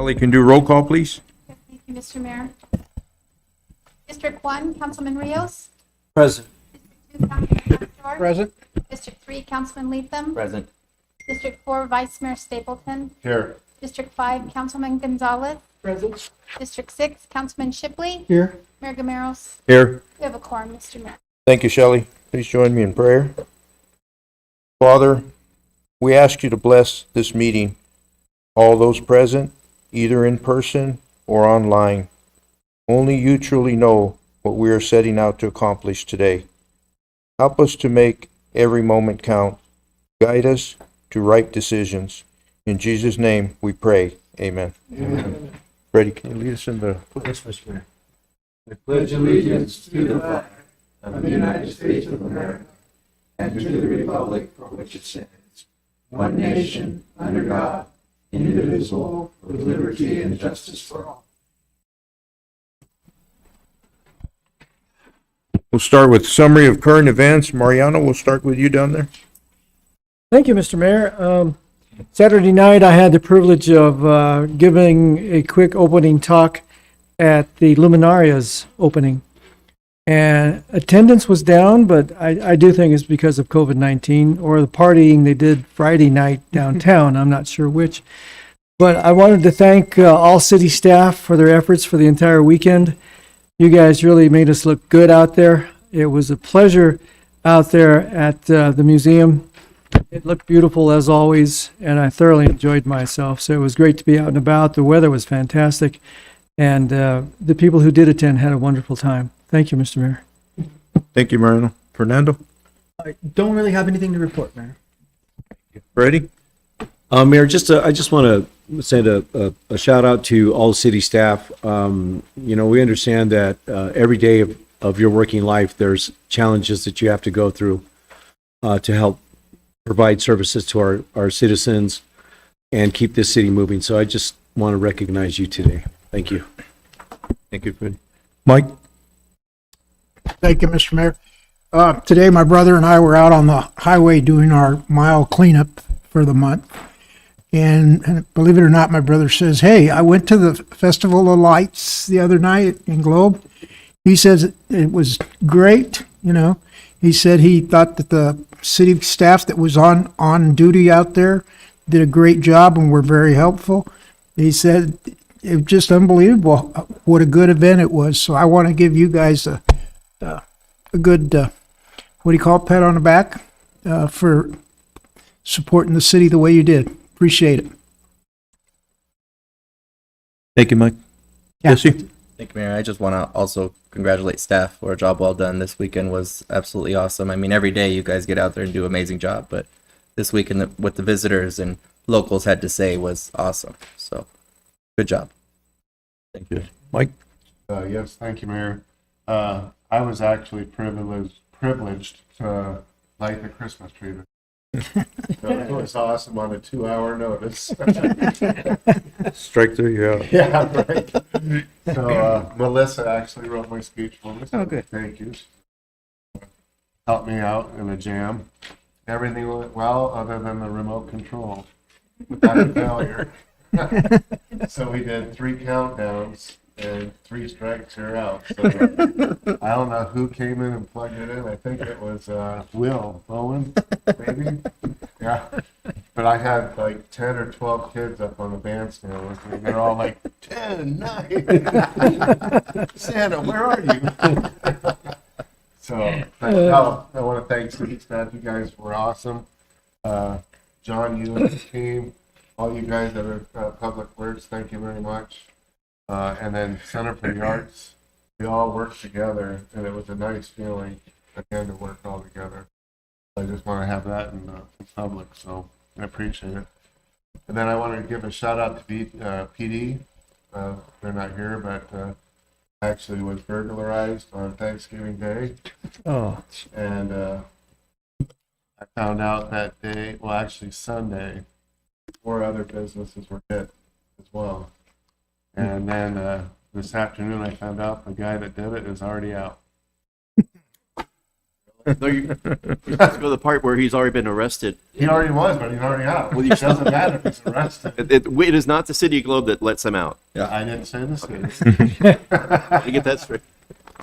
Shelley can do roll call, please. Thank you, Mr. Mayor. District 1, Councilman Rios. Present. District 2, Councilman Pastor. Present. District 3, Councilman Leatham. Present. District 4, Vice Mayor Stapleton. Here. District 5, Councilman Gonzalez. Present. District 6, Councilman Shipley. Here. Mayor Gameros. Here. We have a quorum, Mr. Mayor. Thank you, Shelley. Please join me in prayer. Father, we ask you to bless this meeting, all those present, either in person or online. Only you truly know what we are setting out to accomplish today. Help us to make every moment count. Guide us to right decisions. In Jesus' name we pray. Amen. Amen. Freddie, can you lead us in the... Yes, Mr. Mayor. I pledge allegiance to the flag of the United States of America and to the republic for which it stands, one nation, under God, indivisible, with liberty and justice for all. We'll start with summary of current events. Mariano, we'll start with you down there. Thank you, Mr. Mayor. Saturday night, I had the privilege of giving a quick opening talk at the Luminaria's opening. And attendance was down, but I do think it's because of COVID-19 or the partying they did Friday night downtown. I'm not sure which. But I wanted to thank all city staff for their efforts for the entire weekend. You guys really made us look good out there. It was a pleasure out there at the museum. It looked beautiful as always, and I thoroughly enjoyed myself. So it was great to be out and about. The weather was fantastic, and the people who did attend had a wonderful time. Thank you, Mr. Mayor. Thank you, Mariano. Fernando? I don't really have anything to report, Mayor. Freddie? Mayor, I just want to send a shout out to all city staff. We understand that every day of your working life, there's challenges that you have to go through to help provide services to our citizens and keep this city moving. So I just want to recognize you today. Thank you. Thank you, Freddie. Mike? Thank you, Mr. Mayor. Today, my brother and I were out on the highway doing our mile cleanup for the month. And believe it or not, my brother says, "Hey, I went to the Festival of Lights the other night in Globe." He says it was great, He said he thought that the city staff that was on duty out there did a great job and were very helpful. He said it was just unbelievable what a good event it was. So I want to give you guys a good, what do you call it, pat on the back for supporting the city the way you did. Appreciate it. Thank you, Mike. Yeah. Jesse? Thank you, Mayor. I just want to also congratulate staff for a job well done. This weekend was absolutely awesome. I mean, every day you guys get out there and do an amazing job, but this weekend what the visitors and locals had to say was awesome. So, good job. Thank you. Mike? Yes, thank you, Mayor. I was actually privileged to light the Christmas tree. So it was awesome on a 2-hour notice. Strike through, yeah. Yeah, right. So Melissa actually wrote my speech for me. So Oh, good. Thank you. Helped me out in a jam. Everything went well other than the remote control. Without a failure. So we did 3 countdowns and 3 strikes, you're out. So I don't know who came in and plugged it in. I think it was Will Owen, maybe. Yeah. But I had like 10 or 12 kids up on the bandstand with me. They're all like, 10, 9. Santa, where are you? So I want to thank city staff. You guys were awesome. John, you and the team, all you guys that are Public Works, thank you very much. And then Center for the Arts, we all worked together, and it was a nice feeling again to work all together. I just want to have that in public, so I appreciate it. And then I want to give a shout out to PD. They're not here, but actually was burglarized on Thanksgiving Day. Oh, And I found out that day, well, actually Sunday, 4 other businesses were hit as well. And then this afternoon, I found out the guy that did it is already out. No, you let's go to the part where he's already been arrested. He already was, but he's already out. Well, It doesn't matter if he's arrested. It is not the city of Globe that lets him out. I didn't say this. You get that straight.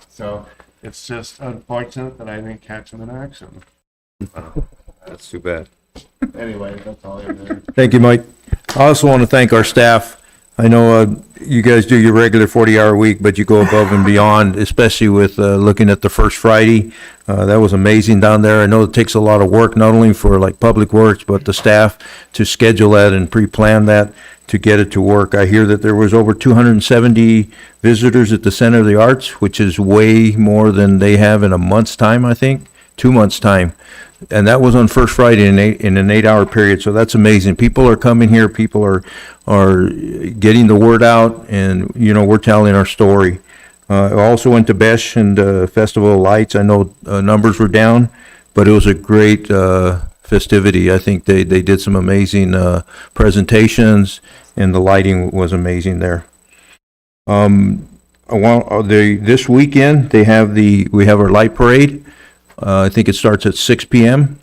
So it's just unfortunate that I didn't catch him in action. That's too bad. Anyway, that's all I have. Thank you, Mike. I also want to thank our staff. I know you guys do your regular 40-hour week, but you go above and beyond, especially with looking at the first Friday. That was amazing down there. I know it takes a lot of work, not only for like Public Works, but the staff to schedule that and pre-plan that to get it to work. I hear that there was over 270 visitors at the Center of the Arts, which is way more than they have in a month's time, I think, 2 months' time. And that was on First Friday in an 8-hour period, so that's amazing. People are coming here, people are getting the word out, and, you know, we're telling our story. I also went to Besh and Festival of Lights. I know numbers were down, but it was a great festivity. I think they did some amazing presentations, and the lighting was amazing there. This weekend, we have our light parade. I think it starts at 6 p.m.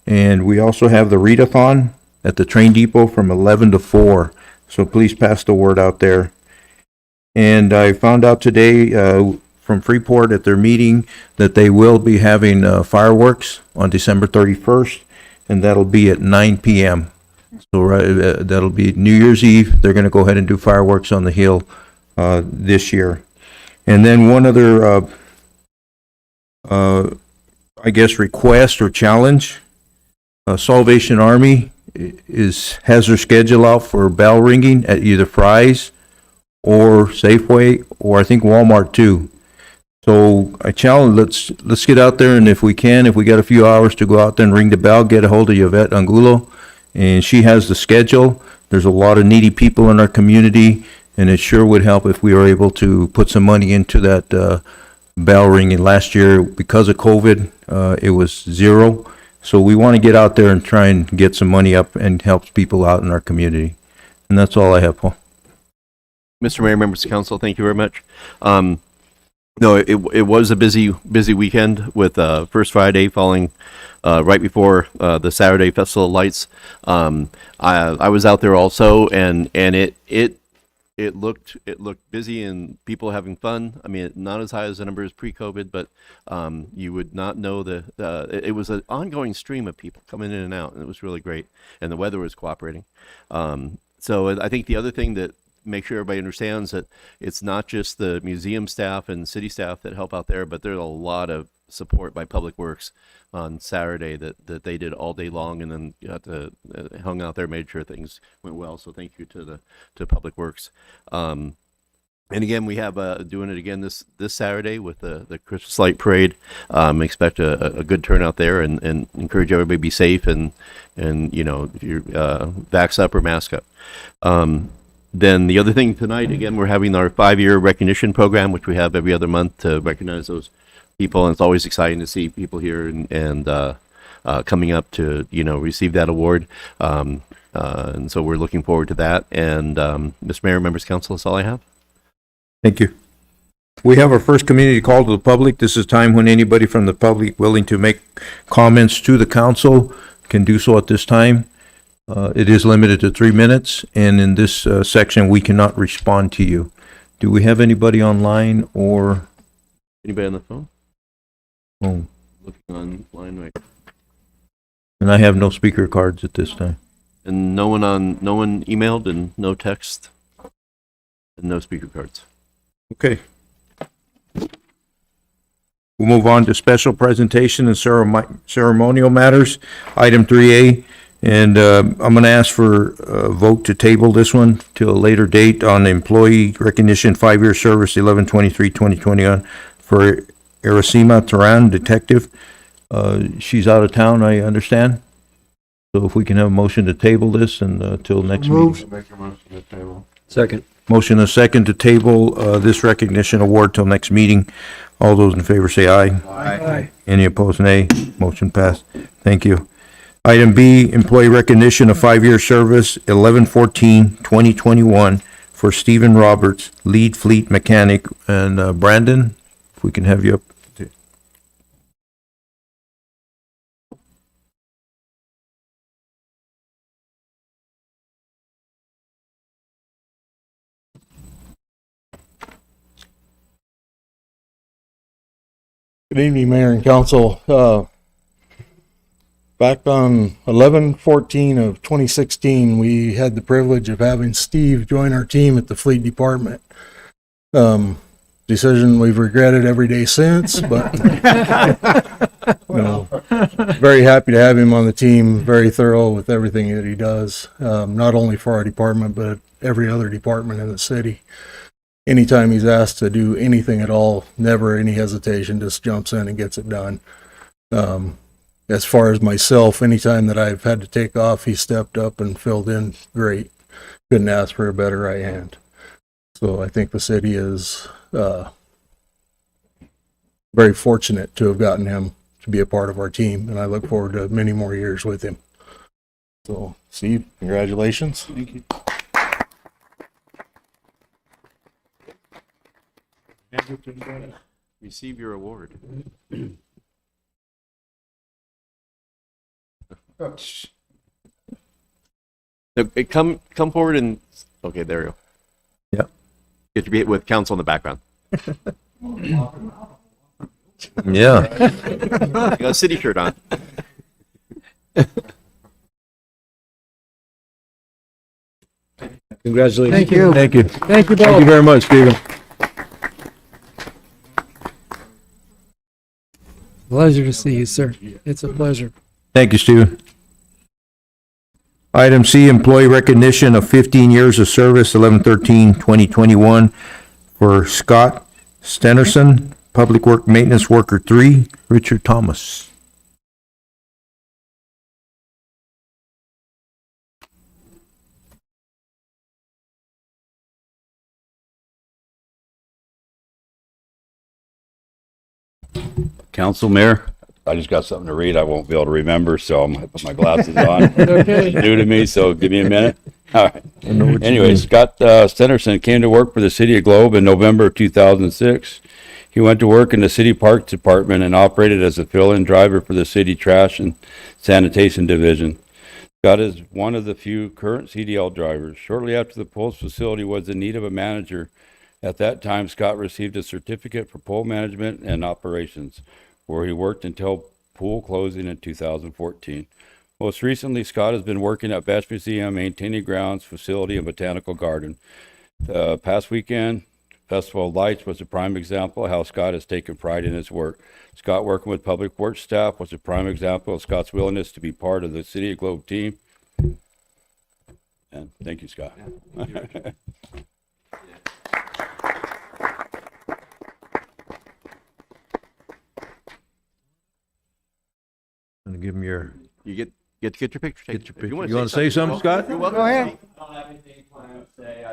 And we also have the readathon at the train depot from 11 to 4. So please pass the word out there. And I found out today from Freeport at their meeting that they will be having fireworks on December 31st, and that'll be at 9 p.m. So that'll be New Year's Eve. They're going to go ahead and do fireworks on the hill this year. And then one other I guess, request or challenge. Salvation Army has their schedule out for bell ringing at either Fry's or Safeway, or I think Walmart too. So I challenge, let's get out there, and if we got a few hours to go out there and ring the bell, get a hold of Yvette Angulo, and she has the schedule. There's a lot of needy people in our community, and it sure would help if we were able to put some money into that bell ringing. Last year, because of COVID, it was zero. So we want to get out there and try and get some money up and help people out in our community. And that's all I have, Paul. Mr. Mayor, members of council, thank you very much. No, it was a busy weekend with First Friday falling right before the Saturday Festival of Lights. I was out there also, and it looked busy and people having fun. I mean, not as high as the numbers pre-COVID, but you would not know it was an ongoing stream of people coming in and out, and it was really great, and the weather was cooperating. So I think the other thing that make sure everybody understands that it's not just the museum staff and city staff that help out there, but there's a lot of support by Public Works on Saturday that they did all day long, and then hung out there, made sure things went well. So thank you to Public Works. And again, we have doing it again this Saturday with the Christmas light parade. Expect a good turnout there, and encourage everybody to be safe and you know, if you're vax up or mask up. Then the other thing tonight, again, we're having our 5-year recognition program, which we have every other month to recognize those people, and it's always exciting to see people here and coming up to, you know, receive that award. And so we're looking forward to that. And Mr. Mayor, members of council, that's all I have. Thank you. We have our first community call to the public. This is time when anybody from the public willing to make comments to the council can do so at this time. It is limited to 3 minutes, and in this section, we cannot respond to you. Do we have anybody online or? Anybody on the phone? Oh, Looking online right. and I have no speaker cards at this time. And no one emailed, and no text, and no speaker cards. Okay. We'll move on to special presentation and ceremonial matters, item 3A. And I'm going to ask for a vote to table this one to a later date on employee recognition 5-year service 11/23/2021 for Erasima Turan, detective. She's out of town, I understand. So if we can have a motion to table this until next meeting. Make a motion to table. Second. Motion and a second to table this recognition award till next meeting. All those in favor say aye. Aye. Any opposed, nay. Motion passed. Thank you. Item B, employee recognition of 5-year service, 11/14/2021 for Stephen Roberts, lead fleet mechanic. And Brandon, if we can have you up. Good evening, Mayor and Council. Back on 11/14 of 2016, we had the privilege of having Steve join our team at the Fleet Department. Decision we've regretted every day since, but very happy to have him on the team. Very thorough with everything that he does, not only for our department, but every other department in the city. Anytime he's asked to do anything at all, never any hesitation, just jumps in and gets it done. As far as myself, anytime that I've had to take off, he stepped up and filled in great. Couldn't ask for a better right hand. So I think the city is very fortunate to have gotten him to be a part of our team, and I look forward to many more years with him. So, Steve, congratulations. Thank you. Receive your award. Come forward and, okay, there you go. Yep. You have to be with council in the background. Yeah. You got a city shirt on. Congratulations. Thank you. Thank you. Thank you Thank you both. very much, Stephen. Pleasure to see you, sir. It's a pleasure. Thank you, Stephen. Item C, employee recognition of 15 years of service, 11/13/2021, for Scott Stenerson, Public Work Maintenance Worker 3, Richard Thomas. Council, Mayor, I just got something to read. I won't be able to remember, so I'm gonna put my glasses on. Okay. It's new to me, so give me a minute. All right. Anyway, Scott Stenerson came to work for the City of Globe in November of 2006. He went to work in the City Parks Department and operated as a fill-in driver for the City Trash and Sanitation Division. Scott is one of the few current CDL drivers. Shortly after the Pulse facility was in need of a manager, at that time, Scott received a certificate for pool management and operations, where he worked until pool closing in 2014. Most recently, Scott has been working at Bash Museum, maintaining grounds, facility, and botanical garden. Past weekend, Festival of Lights was a prime example of how Scott has taken pride in his work. Scott working with Public Works staff was a prime example of Scott's willingness to be part of the City of Globe team. And thank you, Scott. Gonna give him your, You get to get your picture taken. get your If picture. wanna You want to say something, Scott? You're welcome. Go ahead. I don't have anything planned to say.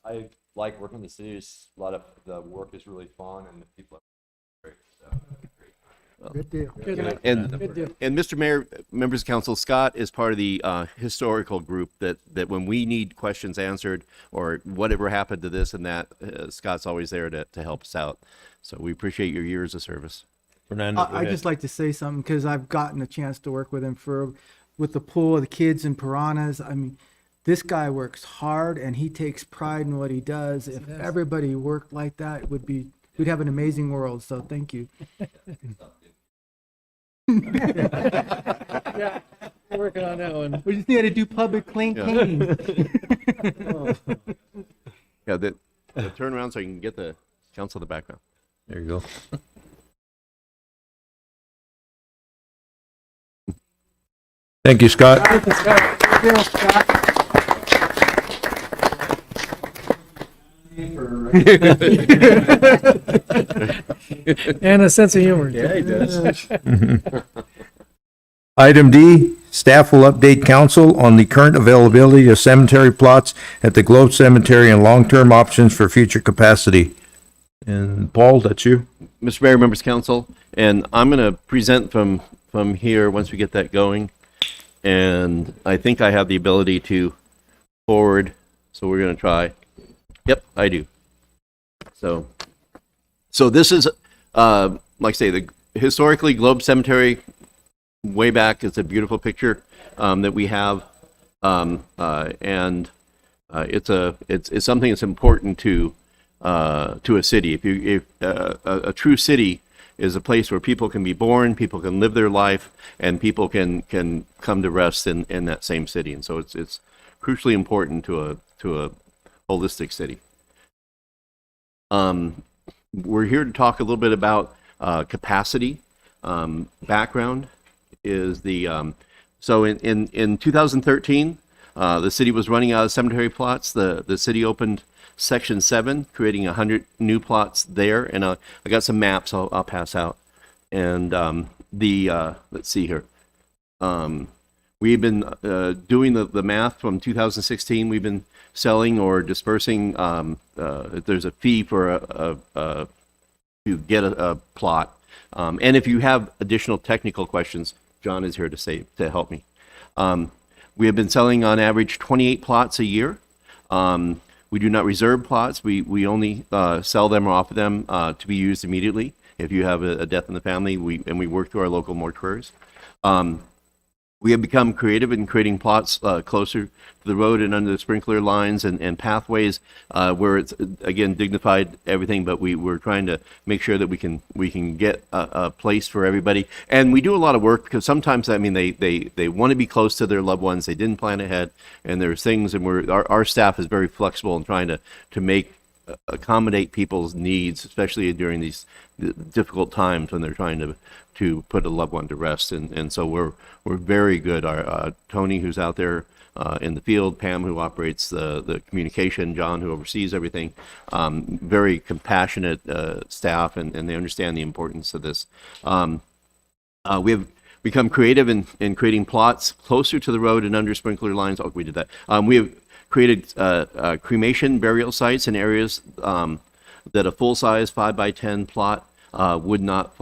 I like working in the city. A lot of the work is really fun and the people are great. So Good deal. Good And deal. And Mr. Mayor, members of council, Scott is part of the historical group that when we need questions answered or whatever happened to this and that, Scott's always there to help us out. So we appreciate your years of service. Fernando, go I ahead. just like to say something because I've gotten a chance to work with him with the pool, the kids and piranhas. I mean, this guy works hard and he takes pride in what he does. If everybody worked like that, we'd have an amazing world. So thank you. Yeah, we're working on that one. We just need to do public cleaning. Yeah, the turn around so you can get the council in the background. There you go. Thank you, Scott. And a sense of humor. Yeah, he does. Item D, staff will update council on the current availability of cemetery plots at the Globe Cemetery and long-term options for future capacity. And Paul, that's you? Mr. Mayor, members of council, and I'm going to present from here once we get that going. And I think I have the ability to forward, so we're going to try. Yep, I do. So this is, like I say, the historically Globe Cemetery way back. It's a beautiful picture that we have, and it's something that's important to a city. If a true city is a place where people can be born, people can live their life, and people can come to rest in that same city. And so it's crucially important to a holistic city. We're here to talk a little bit about capacity. Background is the so in 2013, the city was running out of cemetery plots. The city opened Section 7, creating 100 new plots there. And I got some maps I'll pass out. And let's see here. We've been doing the math from 2016. We've been selling or dispersing. There's a fee for to get a plot. And if you have additional technical questions, John is here to help me. We have been selling on average 28 plots a year. We do not reserve plots. We only sell them or offer them to be used immediately. If you have a death in the family, we work through our local mortuaries. We have become creative in creating plots closer to the road and under the sprinkler lines and pathways where it's, again, dignified everything, but we're trying to make sure that we can get a place for everybody. And we do a lot of work because sometimes, I mean, they want to be close to their loved ones. They didn't plan ahead, and there's things, and our staff is very flexible in trying to accommodate people's needs, especially during these difficult times when they're trying to put a loved one to rest. And so we're very good. Our Tony, who's out there in the field, Pam, who operates the communication, John, who oversees everything, very compassionate staff, and they understand the importance of this. We have become creative in creating plots closer to the road and under sprinkler lines. Oh, we did that. We have created cremation burial sites in areas that a full-size 5x10 plot would not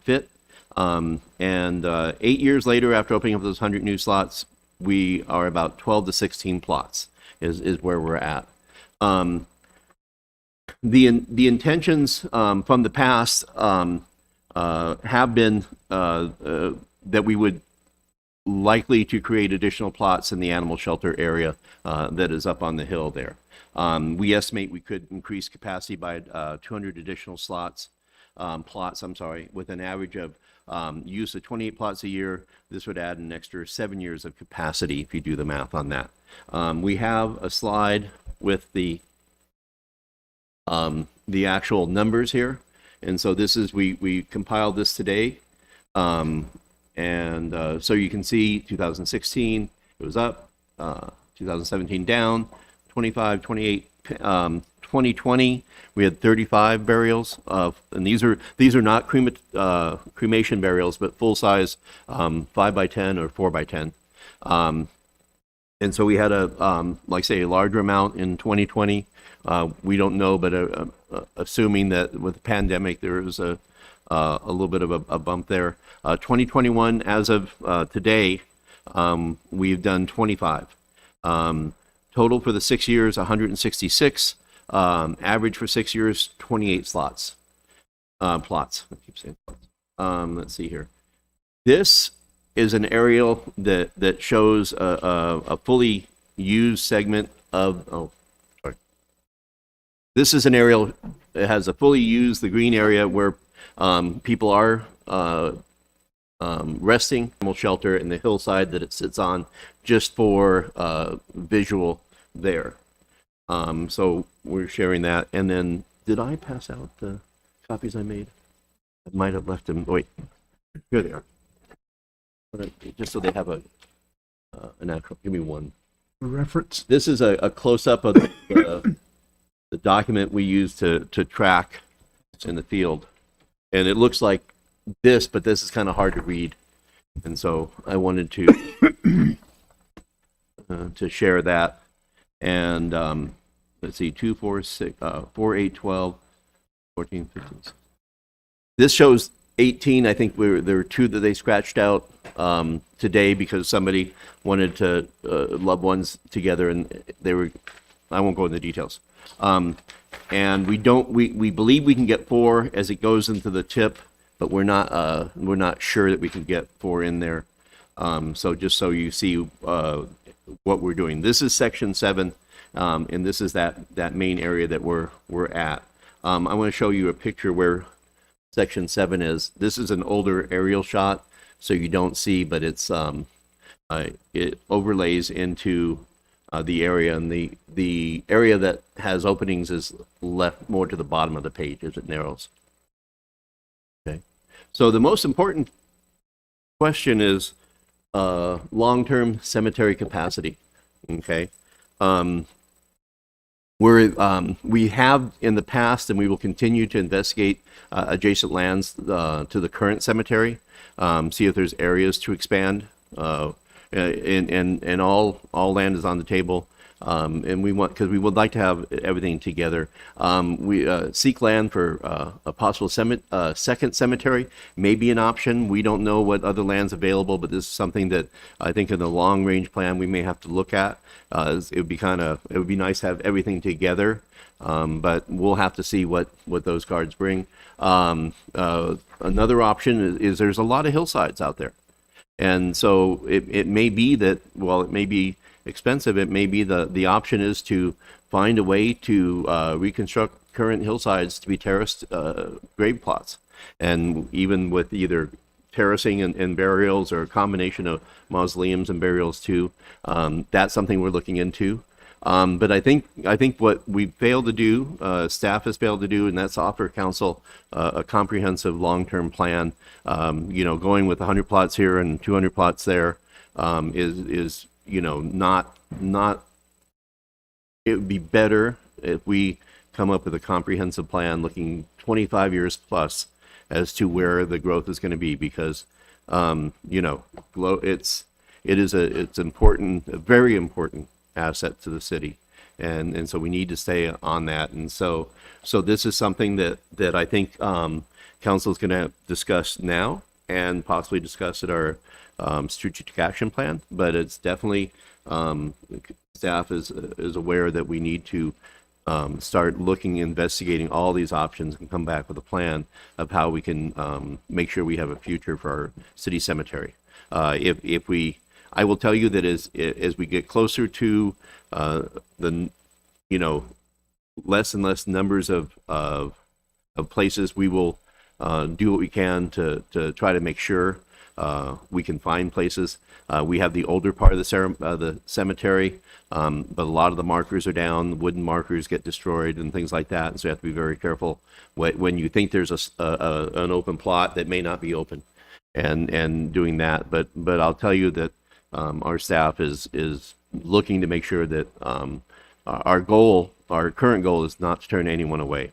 fit. And 8 years later, after opening up those 100 new slots, we are about 12 to 16 plots is where we're at. The intentions from the past have been that we would likely to create additional plots in the animal shelter area that is up on the hill there. We estimate we could increase capacity by 200 additional plots, with an average of use of 28 plots a year. This would add an extra 7 years of capacity if you do the math on that. We have a slide with the actual numbers here. And so this is, we compiled this today. So you can see 2016, it was up, 2017 down, 25, 28, 2020, we had 35 burials and these are not cremation burials, but full size 5x10 or 4x10. And so we had a larger amount in 2020. We don't know, but assuming that with the pandemic, there is a little bit of a bump there. 2021, as of today, we've done 25. Total for the 6 years, 166. Average for 6 years, 28 plots. I keep saying plots. Let's see here. This is an aerial that shows a fully used segment of. This is an aerial that has a fully used, the green area where people are resting, animal shelter, and the hillside that it sits on, just for visual there. So we're sharing that. And then, did I pass out the copies I made? I might have left them. Wait, here they are. Just so they have an actual. Give me one reference. This is a close-up of the document we use to track in the field. And it looks like this, but this is kind of hard to read. And so I wanted to share that. And let's see, 2, 4, 6, 4, 8, 12, 14, 15. This shows 18. I think there were 2 that they scratched out today because somebody wanted to loved ones together, and they were. I won't go into the details. And we believe we can get 4 as it goes into the tip, but we're not sure that we can get 4 in there. So just so you see what we're doing. This is Section 7, and this is that main area that we're at. I want to show you a picture where section 7 is. This is an older aerial shot, so you don't see, but it's it overlays into the area, and the area that has openings is left more to the bottom of the page as it narrows. Okay, so the most important question is long-term cemetery capacity. Okay, we have in the past, and we will continue to investigate adjacent lands to the current cemetery, see if there's areas to expand. And all land is on the table, and because we would like to have everything together. We seek land for a possible second cemetery may be an option. We don't know what other land's available, but this is something that I think in the long range plan we may have to look at. It would be nice to have everything together, but we'll have to see what those cards bring. Another option is there's a lot of hillsides out there. And so it may be that, while it may be expensive, it may be the option is to find a way to reconstruct current hillsides to be terraced grave plots. And even with either terracing and burials, or a combination of mausoleums and burials too, that's something we're looking into. But I think what we failed to do, staff has failed to do, and that's offer council a comprehensive long-term plan. Going with 100 plots here and 200 plots there is not. It would be better if we come up with a comprehensive plan looking 25 years plus as to where the growth is going to be, because it's important, a very important asset to the city, and so we need to stay on that. And so this is something that I think council is going to discuss now, and possibly discuss at our strategic action plan. But it's definitely staff is aware that we need to start looking, investigating all these options, and come back with a plan of how we can make sure we have a future for our city cemetery. I will tell you that as we get closer to the less and less numbers of places, we will do what we can to try to make sure we can find places. We have the older part of the cemetery, but a lot of the markers are down. Wooden markers get destroyed and things like that, and so you have to be very careful when you think there's an open plot that may not be open, and doing that. But I'll tell you that our staff is looking to make sure that our current goal is not to turn anyone away.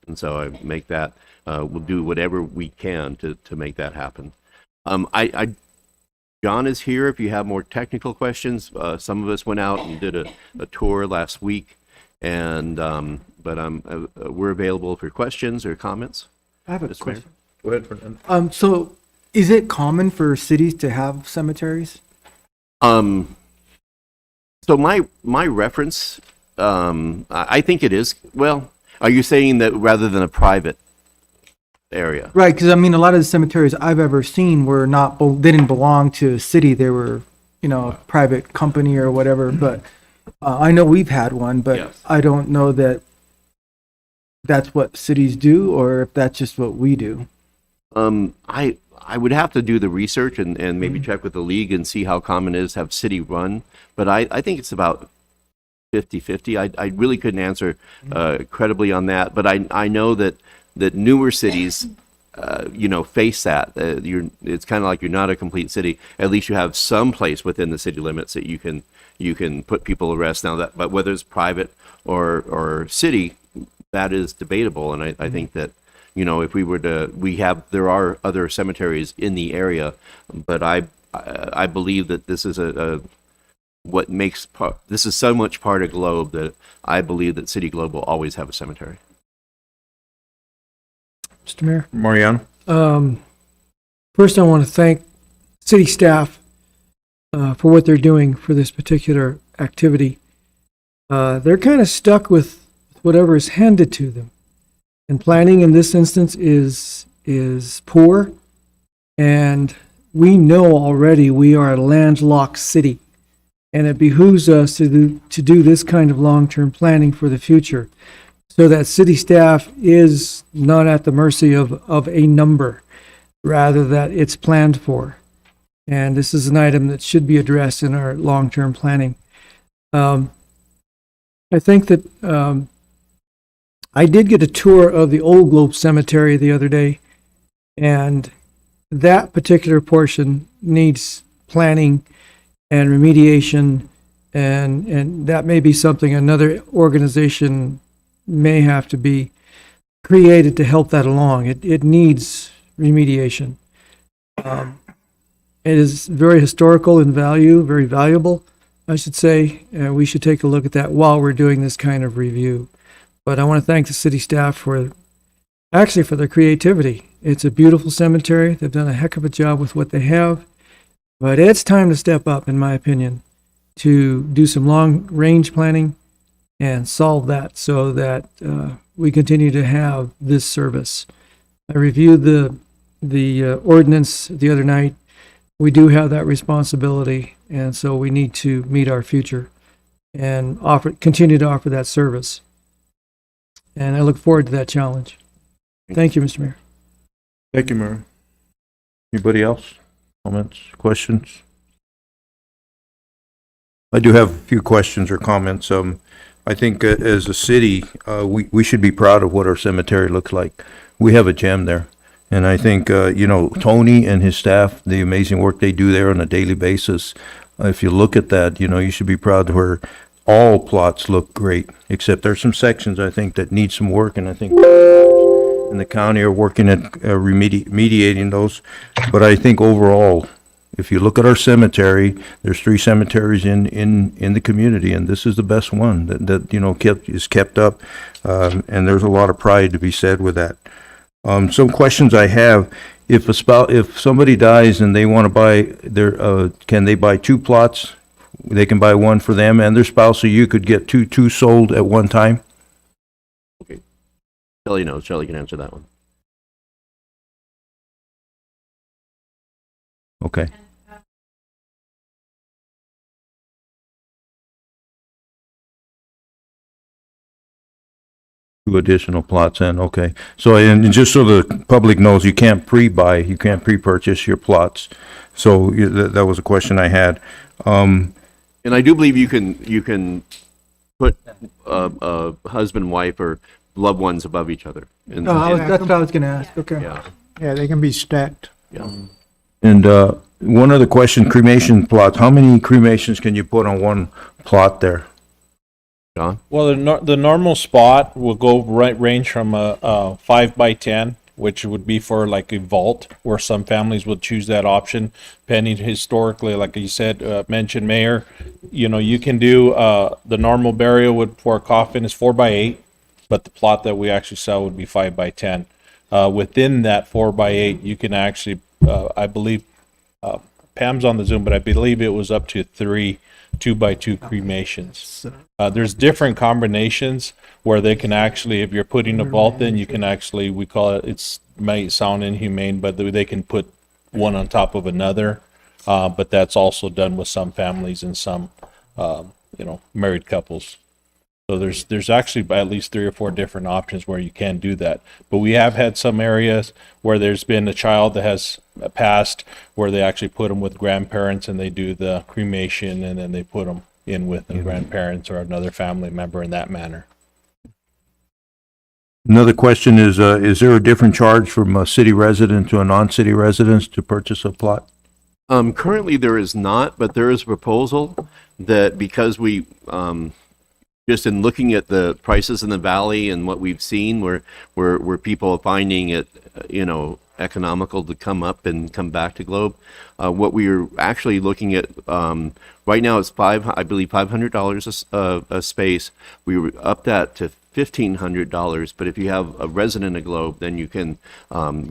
And so I make that, we'll do whatever we can to make that happen. John is here if you have more technical questions. Some of us went out and did a tour last week, and but we're available for questions or comments. I have a Mr. question. Mayor. Go ahead, Fernando. So is it common for cities to have cemeteries? So my reference, I think it is. Well, are you saying that rather than a private area? Right, because a lot of the cemeteries I've ever seen were not, they didn't belong to a city. They were, a private company or whatever. But I know we've had one, but Yes. I don't know that that's what cities do, or if that's just what we do. I would have to do the research and maybe check with the league and see how common it is to have city run, but I think it's about 50-50. I really couldn't answer credibly on that, but I know that newer cities face that. It's kind of like you're not a complete city. At least you have some place within the city limits that you can put people to rest. Now but whether it's private or city, that is debatable, and I think that if we were to, there are other cemeteries in the area, but I believe that this is this is so much part of Globe that I believe that City Globe will always have a cemetery. Mr. Mayor. Mariano? First, I want to thank city staff for what they're doing for this particular activity. They're kind of stuck with whatever is handed to them. And planning in this instance is poor. And we know already we are a landlocked city. And it behooves us to do this kind of long-term planning for the future. so that city staff is not at the mercy of a number, rather that it's planned for. And this is an item that should be addressed in our long-term planning. I think that I did get a tour of the Old Globe Cemetery the other day, and that particular portion needs planning and remediation, and that may be something another organization may have to be created to help that along. It needs remediation. It is very historical in value, very valuable, I should say, and we should take a look at that while we're doing this kind of review. But I want to thank the city staff for their creativity. It's a beautiful cemetery. They've done a heck of a job with what they have, but it's time to step up, in my opinion, to do some long-range planning and solve that so that we continue to have this service. I reviewed the ordinance the other night. We do have that responsibility, and so we need to meet our future and continue to offer that service. And I look forward to that challenge. Thank you, Mr. Mayor. Thank you, Mayor. Anybody else? Comments, questions? I do have a few questions or comments. I think as a city, we should be proud of what our cemetery looks like. We have a gem there. And I think, Tony and his staff, the amazing work they do there on a daily basis, if you look at that, you should be proud where all plots look great, except there's some sections, I think, that need some work, and I think in the county are working at remediating those. But I think overall, if you look at our cemetery, there's 3 cemeteries in the community, and this is the best one that is kept up, and there's a lot of pride to be said with that. Some questions I have: if somebody dies and they want to buy can they buy 2 plots? They can buy one for them and their spouse, so you could get two sold at one time? Okay. Shelley knows. Shelley can answer that one. Okay. 2 additional plots in, okay. So, and just so the public knows, you can't pre-buy, you can't pre-purchase your plots. So that was a question I had. And I do believe you can put a husband, wife, or loved ones above each other. And, That's what I was going to ask. Okay. yeah, Yeah, they can be stacked. yeah. And one other question, cremation plots, how many cremations can you put on one plot there? John? Well, the normal spot will go range from a 5 by 10, which would be for like a vault, where some families would choose that option. Depending historically, like you said, mentioned Mayor, you can do the normal burial for a coffin is 4 by 8, but the plot that we actually sell would be 5 by 10. Within that 4 by 8, you can actually, I believe, Pam's on the Zoom, but I believe it was up to 3 2x2 cremations. There's different combinations where they can actually, if you're putting a vault in, you can actually, we call it might sound inhumane, but they can put one on top of another. But that's also done with some families and some, married couples. So there's actually at least 3 or 4 different options where you can do that. But we have had some areas where there's been a child that has passed, where they actually put them with grandparents and they do the cremation, and then they put them in with the grandparents or another family member in that manner. Another question is there a different charge from a city resident to a non-city resident to purchase a plot? Currently there is not, but there is a proposal that because we, just in looking at the prices in the valley and what we've seen, where people are finding it, economical to come up and come back to Globe. What we are actually looking at right now is $500 a space. We were up that to $1,500, but if you have a resident of Globe, then you can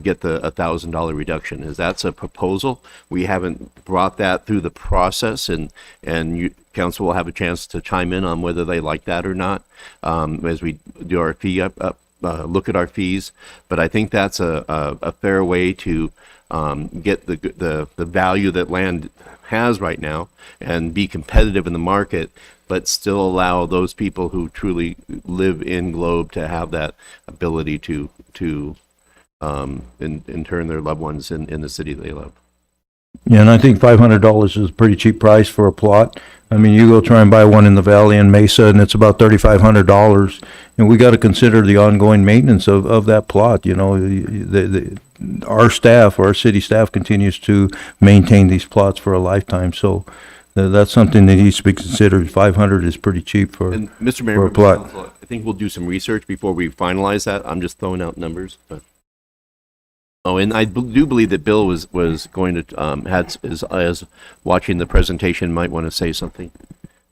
get the $1,000 reduction. As that's a proposal, we haven't brought that through the process, and council will have a chance to chime in on whether they like that or not as we do our fee look at our fees. But I think that's a fair way to get the value that land has right now and be competitive in the market, but still allow those people who truly live in Globe to have that ability to intern their loved ones in the city they love. Yeah, and I think $500 is a pretty cheap price for a plot. I mean, you go try and buy one in the valley in Mesa, and it's about $3,500. And we got to consider the ongoing maintenance of that plot. You know, our staff, our city staff, continues to maintain these plots for a lifetime. So that's something that needs to be considered. 500 is pretty cheap for And Mr. Mayor, for a plot. I think we'll do some research before we finalize that. I'm just throwing out numbers, but. Oh, and I do believe that Bill was going to, as watching the presentation, might want to say something.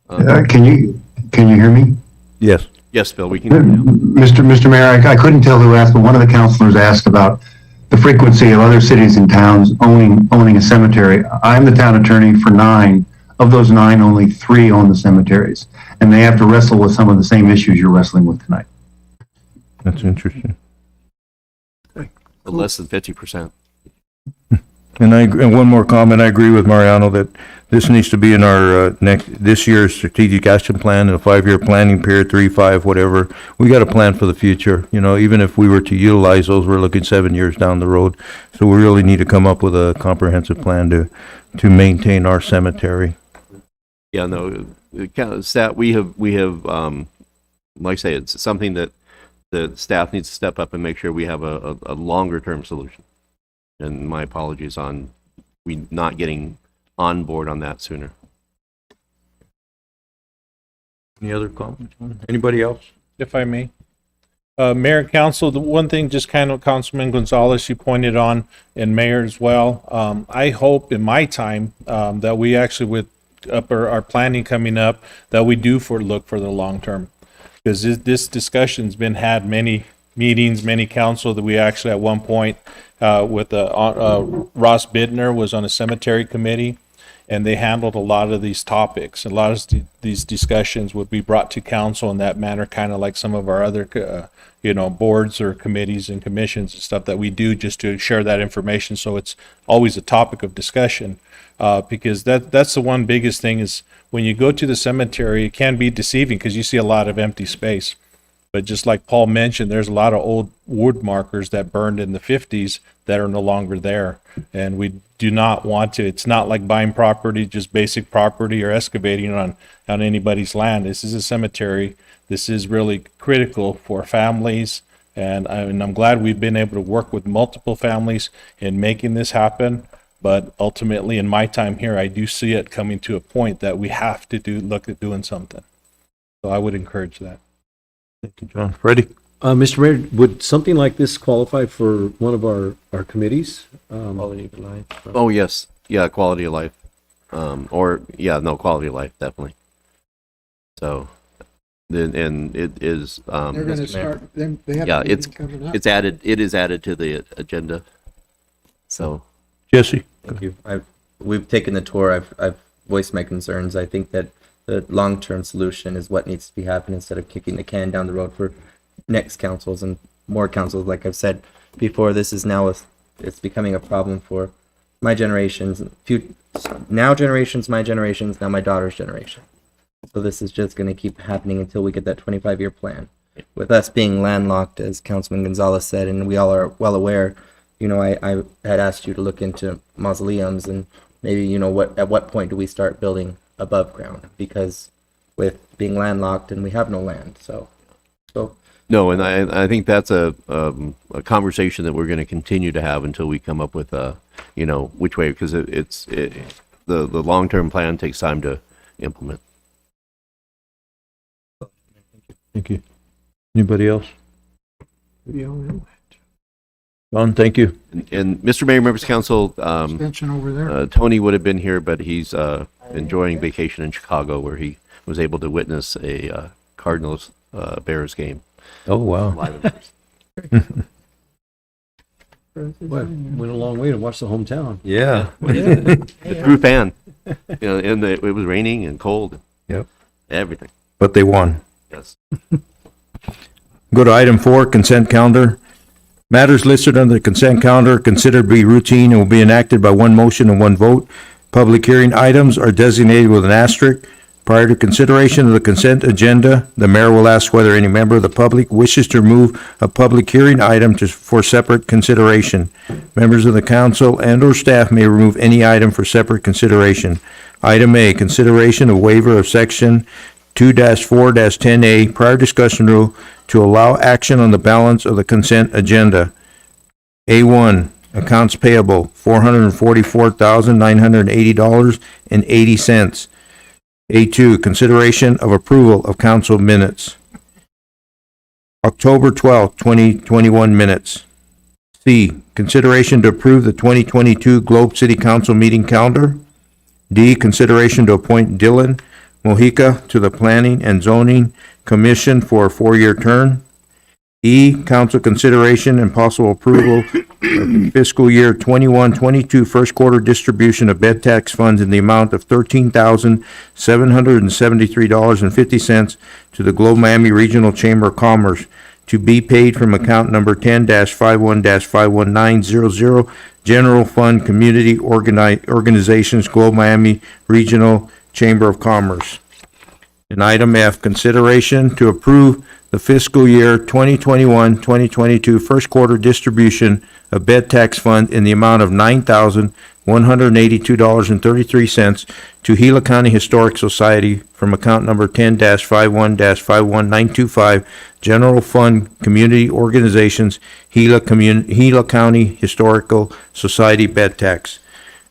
Can you hear me? Yes. Yes, Bill, we can hear you now. Mr. Mayor, I couldn't tell who asked, but one of the councilors asked about the frequency of other cities and towns owning a cemetery. I'm the town attorney for 9. Of those 9, only 3 own the cemeteries, and they have to wrestle with some of the same issues you're wrestling with tonight. That's interesting. But less than 50%. And one more comment, I agree with Mariano that this needs to be in our this year's strategic action plan, and a 5-year planning period, 3, 5, whatever. We got to plan for the future. You know, even if we were to utilize those, we're looking 7 years down the road. So we really need to come up with a comprehensive plan to maintain our cemetery. Yeah, no, stat, we have, like I say, it's something that the staff needs to step up and make sure we have a longer term solution. And my apologies on we not getting on board on that sooner. Any other comments? Anybody else? If I may. Mayor and Council, the one thing, just kind of Councilman Gonzalez, you pointed on, and Mayor as well. I hope in my time that we actually, with our planning coming up, that we do look for the long term. Because this discussion's been had many meetings, many council, that we actually at one point with Ross Bittner was on a cemetery committee, and they handled a lot of these topics. A lot of these discussions would be brought to council in that manner, kind of like some of our other boards or committees and commissions and stuff that we do, just to share that information. So it's always a topic of discussion, because that's the one biggest thing is when you go to the cemetery, it can be deceiving because you see a lot of empty space. But just like Paul mentioned, there's a lot of old wood markers that burned in the 50s that are no longer there. And we do not want to, it's not like buying property, just basic property, or excavating on anybody's land. This is a cemetery. This is really critical for families. And I'm glad we've been able to work with multiple families in making this happen. But ultimately, in my time here, I do see it coming to a point that we have to look at doing something. So I would encourage that. Thank you, John. Freddie? Mr. Mayor, would something like this qualify for one of our committees? Quality of life. Oh, yes. Yeah, quality of life. Quality of life, definitely. So, and it is, They're going to start, they have yeah, a meeting coming up. it is added to the agenda. So, Jesse? Thank you. We've taken the tour. I've voiced my concerns. I think that the long-term solution is what needs to be happening instead of kicking the can down the road for next councils and more councils. Like I've said before, this is now it's becoming a problem for my generations, my generations, now my daughter's generation. So this is just going to keep happening until we get that 25-year plan. With us being landlocked, as Councilman Gonzalez said, and we all are well aware, I had asked you to look into mausoleums and maybe, at what point do we start building above ground? Because with being landlocked and we have no land, so. no, and I think that's a conversation that we're going to continue to have until we come up with which way, because the long-term plan takes time to implement. Thank you. Anybody else? John, thank you. And Mr. Mayor, members of council, Extension over there. Tony would have been here, but he's enjoying vacation in Chicago, where he was able to witness a Cardinals Bears game. Oh, wow. Live in person. Went a long way to watch the hometown. Yeah. A true fan. And it was raining and cold. Yep. Everything. But they won. Yes. Go to item 4, consent calendar. Matters listed on the consent calendar considered to be routine and will be enacted by one motion and one vote. Public hearing items are designated with an asterisk. Prior to consideration of the consent agenda, the mayor will ask whether any member of the public wishes to remove a public hearing item for separate consideration. Members of the council and/or staff may remove any item for separate consideration. Item A, consideration of waiver of section 2-4-10A, prior discussion rule to allow action on the balance of the consent agenda. A1, accounts payable, $444,980.80. A2, consideration of approval of council minutes. October 12th, 2021 minutes. C, consideration to approve the 2022 Globe City Council meeting calendar. D, consideration to appoint Dylan Mojica to the Planning and Zoning Commission for a 4-year term. E, council consideration and possible approval of the fiscal year 21-22 first quarter distribution of bed tax funds in the amount of $13,773.50 to the Globe Miami Regional Chamber of Commerce to be paid from account number 10-51-51900, General Fund Community Organizations, Globe Miami Regional Chamber of Commerce. And item F, consideration to approve the fiscal year 2021-2022 first quarter distribution of bed tax fund in the amount of $9,182.33 to Gila County Historic Society from account number 10-51-51925, General Fund Community Organizations, Gila County Historical Society bed tax.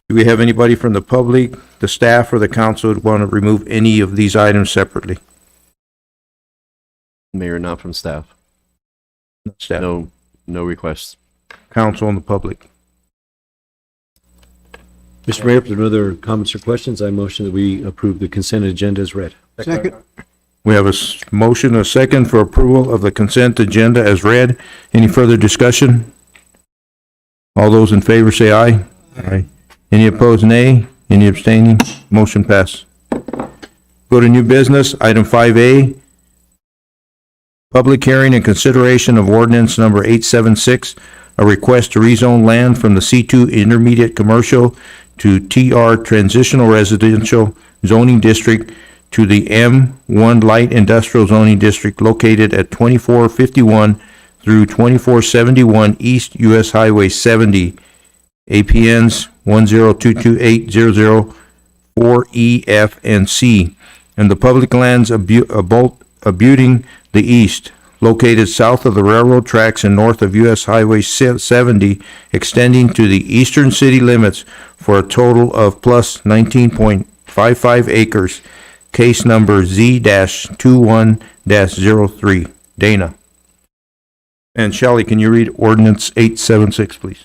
Do we have anybody from the public, the staff, or the council who want to remove any of these items separately? Mayor, not from staff. Staff, No requests. council, and the public. Mr. Mayor, if there are no other comments or questions, I motion that we approve the consent agenda as read. Second. We have a motion, a second for approval of the consent agenda as read. Any further discussion? All those in favor say aye. Aye. Any opposed, nay. Any abstaining? Motion pass. Go to new business, item 5A. Public hearing and consideration of ordinance number 876, a request to rezone land from the C2 Intermediate Commercial to TR Transitional Residential Zoning District to the M1 Light Industrial Zoning District located at 2451 through 2471 East US Highway 70, APNs 1022800 F, and C, and the public lands abutting the east, located south of the railroad tracks and north of US Highway 70, extending to the eastern city limits for a total of plus 19.55 acres. Case number Z-21-03. Dana. And Shelley, can you read ordinance 876, please?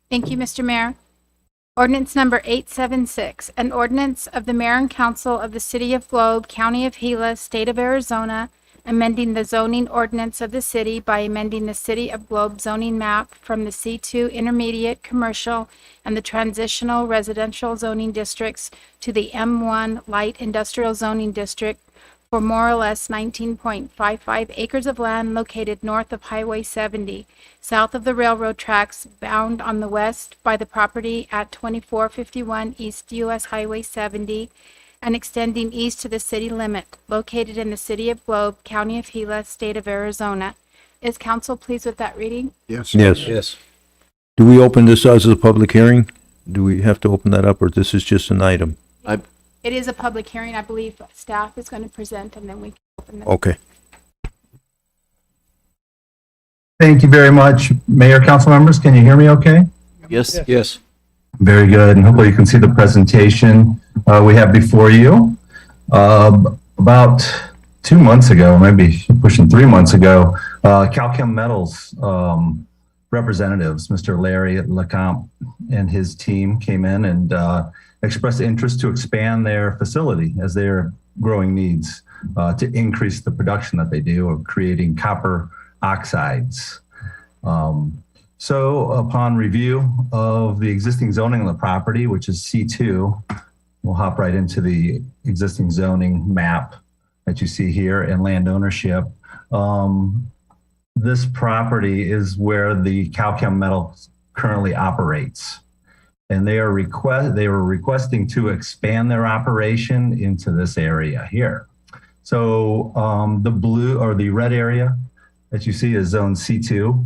Thank you, Mr. Mayor. Ordinance number 876, an ordinance of the Mayor and Council of the City of Globe, County of Gila, State of Arizona, amending the zoning ordinance of the city by amending the City of Globe zoning map from the C2 Intermediate Commercial and the Transitional Residential Zoning Districts to the M1 Light Industrial Zoning District for more or less 19.55 acres of land located north of Highway 70, south of the railroad tracks, bound on the west by the property at 2451 East US Highway 70, and extending east to the city limit, located in the City of Globe, County of Gila, State of Arizona. Is council pleased with that reading? Yes. Yes. Do we open this as a public hearing? Do we have to open that up, or this is just an item? It is a public hearing. I believe staff is going to present, and then we can open the Okay. Thank you very much, Mayor, council members. Can you hear me okay? Yes? Yes. Very good, and hopefully you can see the presentation we have before you. About 2 months ago, maybe pushing 3 months ago, Calchem Metals representatives, Mr. Larry Lecomte and his team came in and expressed interest to expand their facility as their growing needs to increase the production that they do of creating copper oxides. So upon review of the existing zoning on the property, which is C2, we'll hop right into the existing zoning map that you see here and land ownership. This property is where the Calchem Metals currently operates. and they were requesting to expand their operation into this area here. So the blue or the red area that you see is zone C2.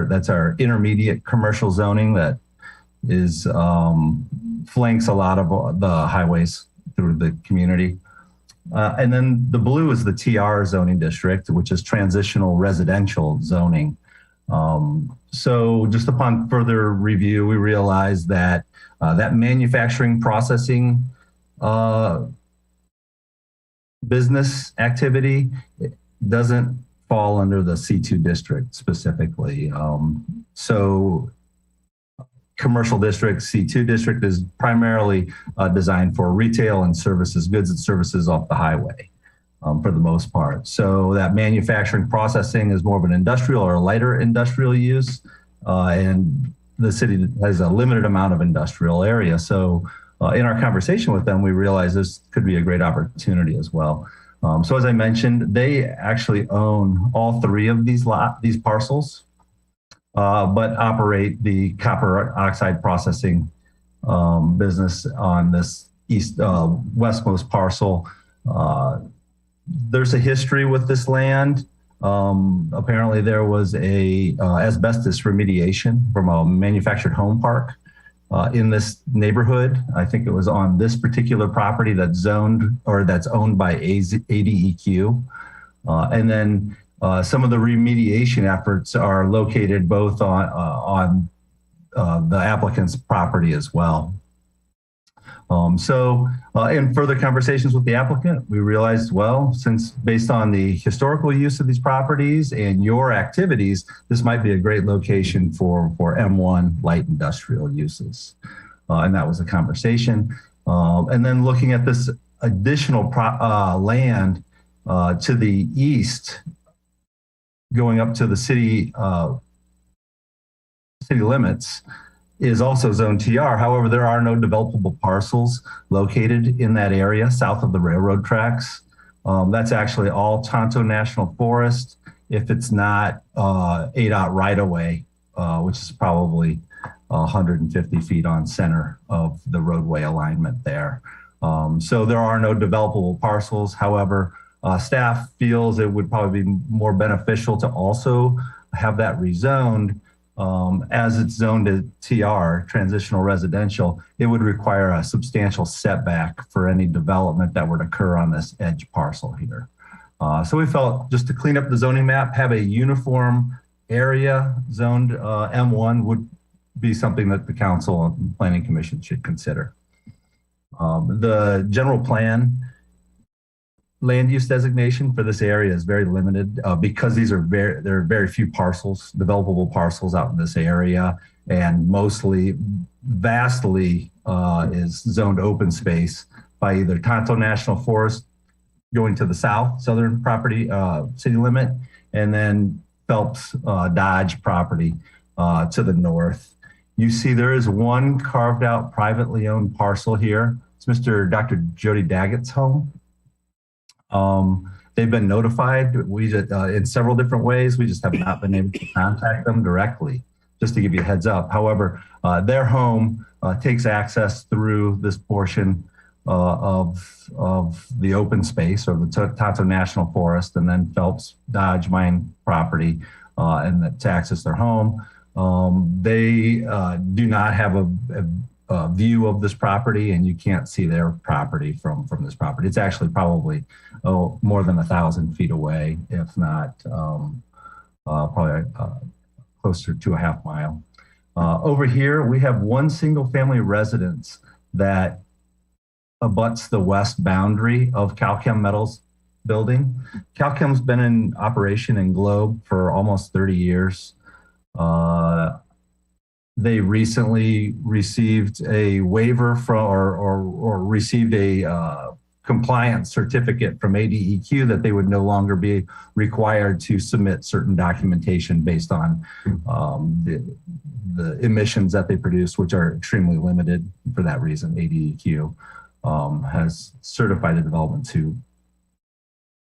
That's our intermediate commercial zoning that is flanks a lot of the highways through the community. And then the blue is the TR zoning district, which is transitional residential zoning. So just upon further review, we realized that that manufacturing processing business activity doesn't fall under the C2 district specifically. So commercial district, C2 district is primarily designed for retail and services, goods and services off the highway for the most part. So that manufacturing processing is more of an industrial or a lighter industrial use. And the city has a limited amount of industrial area. So in our conversation with them, we realized this could be a great opportunity as well. So as I mentioned, they actually own all three of these parcels, but operate the copper oxide processing business on this westmost parcel. There's a history with this land. Apparently there was a asbestos remediation from a manufactured home park in this neighborhood. I think it was on this particular property that's owned by ADEQ. And then some of the remediation efforts are located both on the applicant's property as well. So in further conversations with the applicant, we realized, well, since based on the historical use of these properties and your activities, this might be a great location for M1 light industrial uses. And that was a conversation. And then looking at this additional land to the east, going up to the city limits, is also zone TR. However, there are no developable parcels located in that area south of the railroad tracks. That's actually all Tonto National Forest, if it's not ADOT right-of-way, which is probably 150 feet on center of the roadway alignment there. So there are no developable parcels. However, staff feels it would probably be more beneficial to also have that rezoned. As it's zoned to TR, transitional residential, it would require a substantial setback for any development that would occur on this edge parcel here. So we felt just to clean up the zoning map, have a uniform area zoned M1 would be something that the council and planning commission should consider. The general plan land use designation for this area is very limited because there are very few parcels, developable parcels out in this area, and vastly is zoned open space by either Tonto National Forest going to the southern property city limit, and then Phelps Dodge property to the north. You see there is one carved out privately owned parcel here. It's Dr. Jody Daggett's home. They've been notified in several different ways. We just have not been able to contact them directly, just to give you a heads up. However, their home takes access through this portion of the open space or the Tonto National Forest, and then Phelps Dodge mine property, and to access their home. They do not have a view of this property, and you can't see their property from this property. It's actually probably more than 1,000 feet away, if not probably closer to a half mile. Over here, we have one single family residence that abuts the west boundary of Calchem Metals building. Calchem's been in operation in Globe for almost 30 years. They recently received a waiver from or received a compliance certificate from ADEQ that they would no longer be required to submit certain documentation based on the emissions that they produce, which are extremely limited. For that reason, ADEQ has certified the development to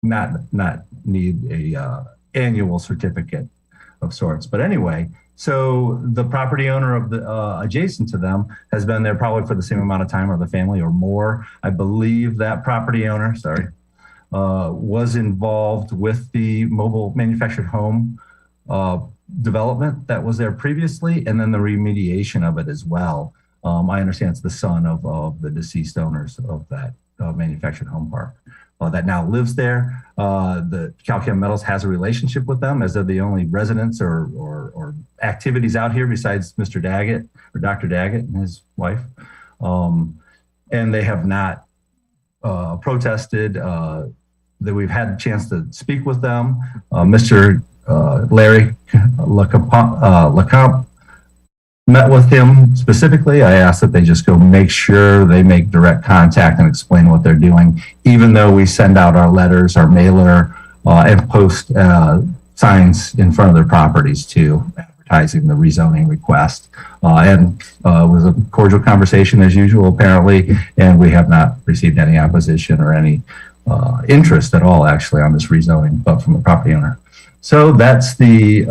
not need a annual certificate of sorts. But anyway, so the property owner of the adjacent to them has been there probably for the same amount of time, or the family, or more. I believe that property owner, was involved with the mobile manufactured home development that was there previously, and then the remediation of it as well. I understand it's the son of the deceased owners of that manufactured home park that now lives there. The Calcam Metals has a relationship with them, as they're the only residents or activities out here besides Mr. Daggett, or Dr. Daggett and his wife. And they have not protested. That we've had a chance to speak with them. Mr. Larry Lecomte met with him specifically. I asked that they just go make sure they make direct contact and explain what they're doing, even though we send out our letters, our mailer, and post signs in front of their properties too, advertising the rezoning request. And it was a cordial conversation as usual, apparently, and we have not received any opposition or any interest at all, actually, on this rezoning, but from the property owner. So that's the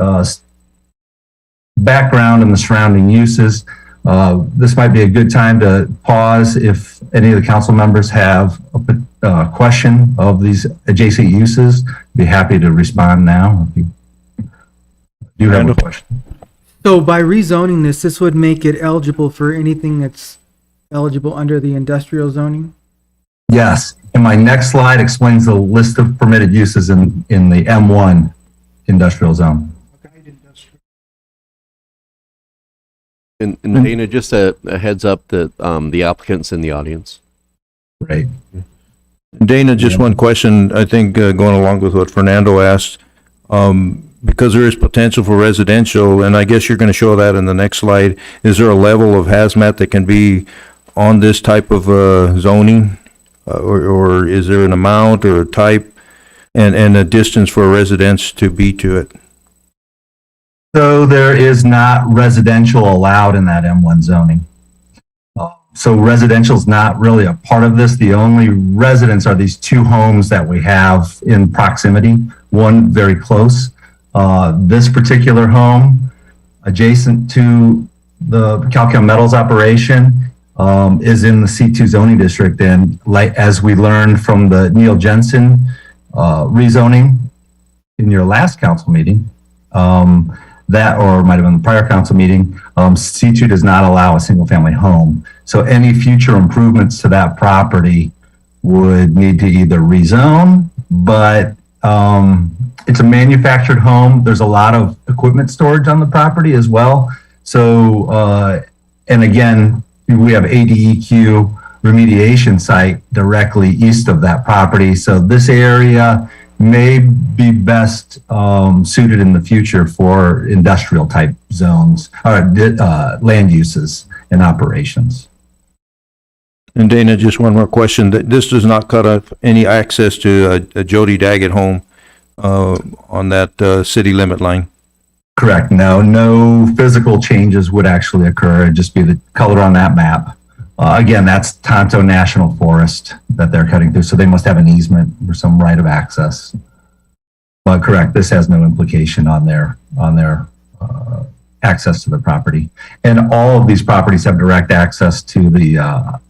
background and the surrounding uses. This might be a good time to pause if any of the council members have a question of these adjacent uses. Be happy to respond now if you do have a question. So by rezoning this would make it eligible for anything that's eligible under the industrial zoning? Yes, and my next slide explains the list of permitted uses in the M1 industrial zone. And Dana, just a heads up that the applicant's in the audience. Right. Dana, just one question, I think, going along with what Fernando asked. Because there is potential for residential, and I guess you're going to show that in the next slide, is there a level of hazmat that can be on this type of zoning? Or is there an amount or a type and a distance for residents to be to it? So there is not residential allowed in that M1 zoning. So residential is not really a part of this. The only residents are these two homes that we have in proximity, one very close. This particular home, adjacent to the Calcam Metals operation, is in the C2 zoning district. And like, as we learned from the Neil Jensen rezoning in your last council meeting, that, or might have been the prior council meeting, C2 does not allow a single family home. So any future improvements to that property would need to either rezone, but it's a manufactured home. There's a lot of equipment storage on the property as well. So, and again, we have ADEQ remediation site directly east of that property. So this area may be best suited in the future for industrial type zones or land uses and operations. And Dana, just one more question. This does not cut off any access to a Jody Daggett home on that city limit line? Correct. No physical changes would actually occur. It'd just be the color on that map. Again, that's Tonto National Forest that they're cutting through, so they must have an easement or some right of access. But correct, this has no implication on their access to the property. And all of these properties have direct access to the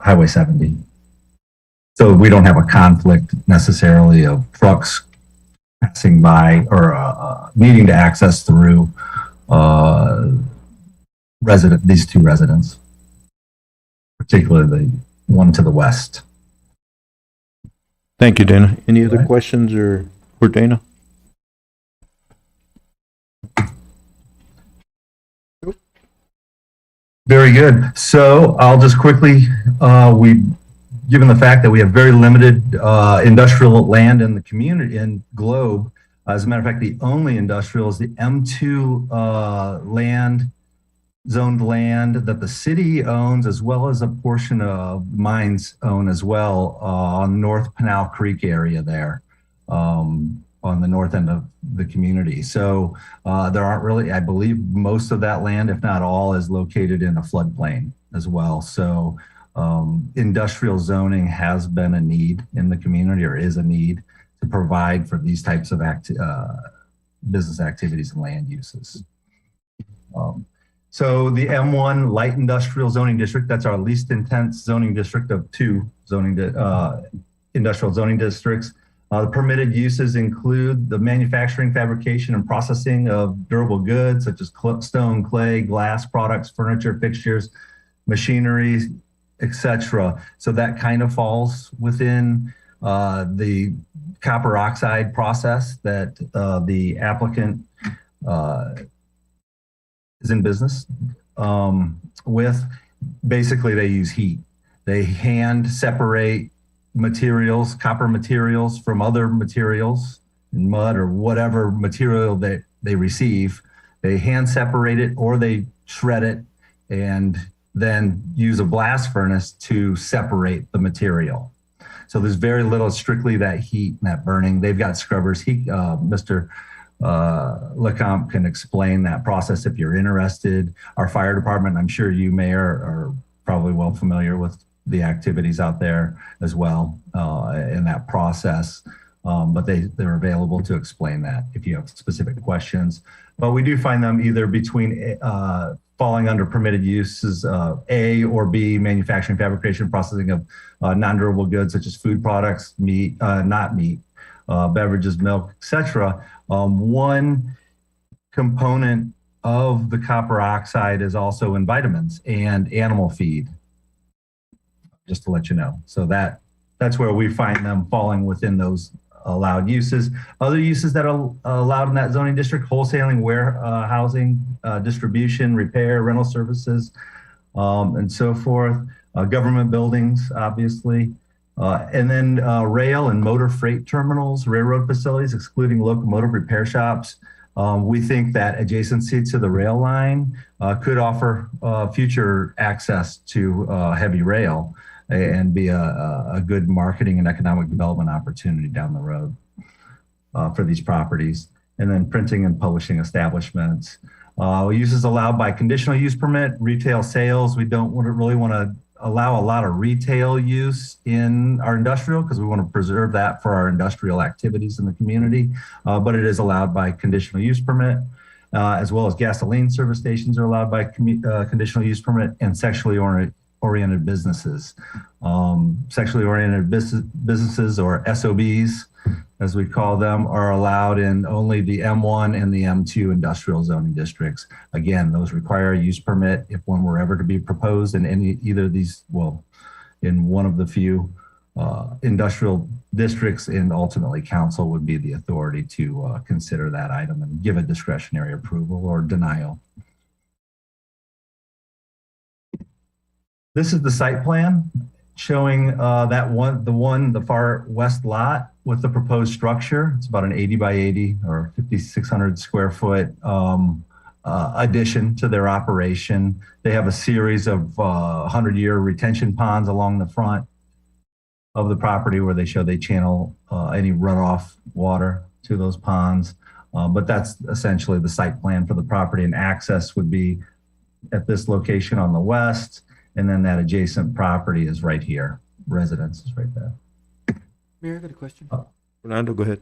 Highway 70. So we don't have a conflict necessarily of trucks passing by or needing to access through these two residents, particularly the one to the west. Thank you, Dana. Any other questions or for Dana? Very good. So I'll just quickly, given the fact that we have very limited industrial land in the community in Globe, as a matter of fact, the only industrial is the M2 zoned land that the city owns, as well as a portion of mines own as well on North Pinal Creek area there, on the north end of the community. So there aren't really, I believe most of that land, if not all, is located in a floodplain as well. So industrial zoning has been a need in the community, or is a need to provide for these types of business activities and land uses. So the M1 Light Industrial Zoning District, that's our least intense zoning district of two industrial zoning districts. The permitted uses include the manufacturing, fabrication, and processing of durable goods such as stone, clay, glass products, furniture, fixtures, machinery, etc. So that kind of falls within the copper oxide process that the applicant is in business with. Basically, they use heat. They hand separate materials, copper materials from other materials, mud or whatever material that they receive. They hand separate it or they shred it and then use a blast furnace to separate the material. So there's very little, strictly that heat and that burning. They've got scrubbers. Mr. Lecomte can explain that process if you're interested. Our fire department, I'm sure you, Mayor, are probably well familiar with the activities out there as well in that process. But they're available to explain that if you have specific questions. But we do find them either between falling under permitted uses A or B, manufacturing, fabrication, processing of non-durable goods such as food products, meat, not meat, beverages, milk, etc. One component of the copper oxide is also in vitamins and animal feed, just to let you know. So that's where we find them falling within those allowed uses. Other uses that are allowed in that zoning district: wholesaling, warehousing, distribution, repair, rental services, and so forth. Government buildings, obviously. And then rail and motor freight terminals, railroad facilities, excluding locomotive repair shops. We think that adjacency to the rail line could offer future access to heavy rail and be a good marketing and economic development opportunity down the road for these properties. And then printing and publishing establishments. Uses allowed by conditional use permit, retail sales. We don't really want to allow a lot of retail use in our industrial because we want to preserve that for our industrial activities in the community. But it is allowed by conditional use permit, as well as gasoline service stations are allowed by conditional use permit, and sexually oriented businesses. Sexually oriented businesses, or SOBs, as we call them, are allowed in only the M1 and the M2 industrial zoning districts. Again, those require a use permit if one were ever to be proposed in either of these, well, in one of the few industrial districts, and ultimately council would be the authority to consider that item and give a discretionary approval or denial. This is the site plan showing the far west lot with the proposed structure. It's about an 80 by 80 or 5,600 square foot addition to their operation. They have a series of 100-year retention ponds along the front of the property where they show they channel any runoff water to those ponds. But that's essentially the site plan for the property, and access would be at this location on the west. And then that adjacent property is right here. Residence is right there. Mayor, I got a question. Fernando, go ahead.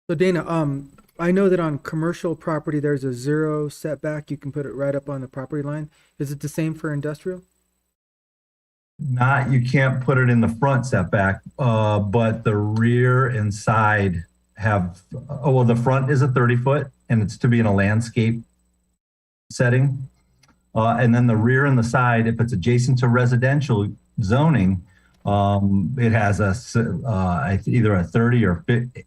So Dana, I know that on commercial property, there's a 0 setback. You can put it right up on the property line. Is it the same for industrial? You can't put it in the front setback, but the rear and side have, the front is a 30-foot and it's to be in a landscape setting. And then the rear and the side, if it's adjacent to residential zoning, it has either a 30 or 50,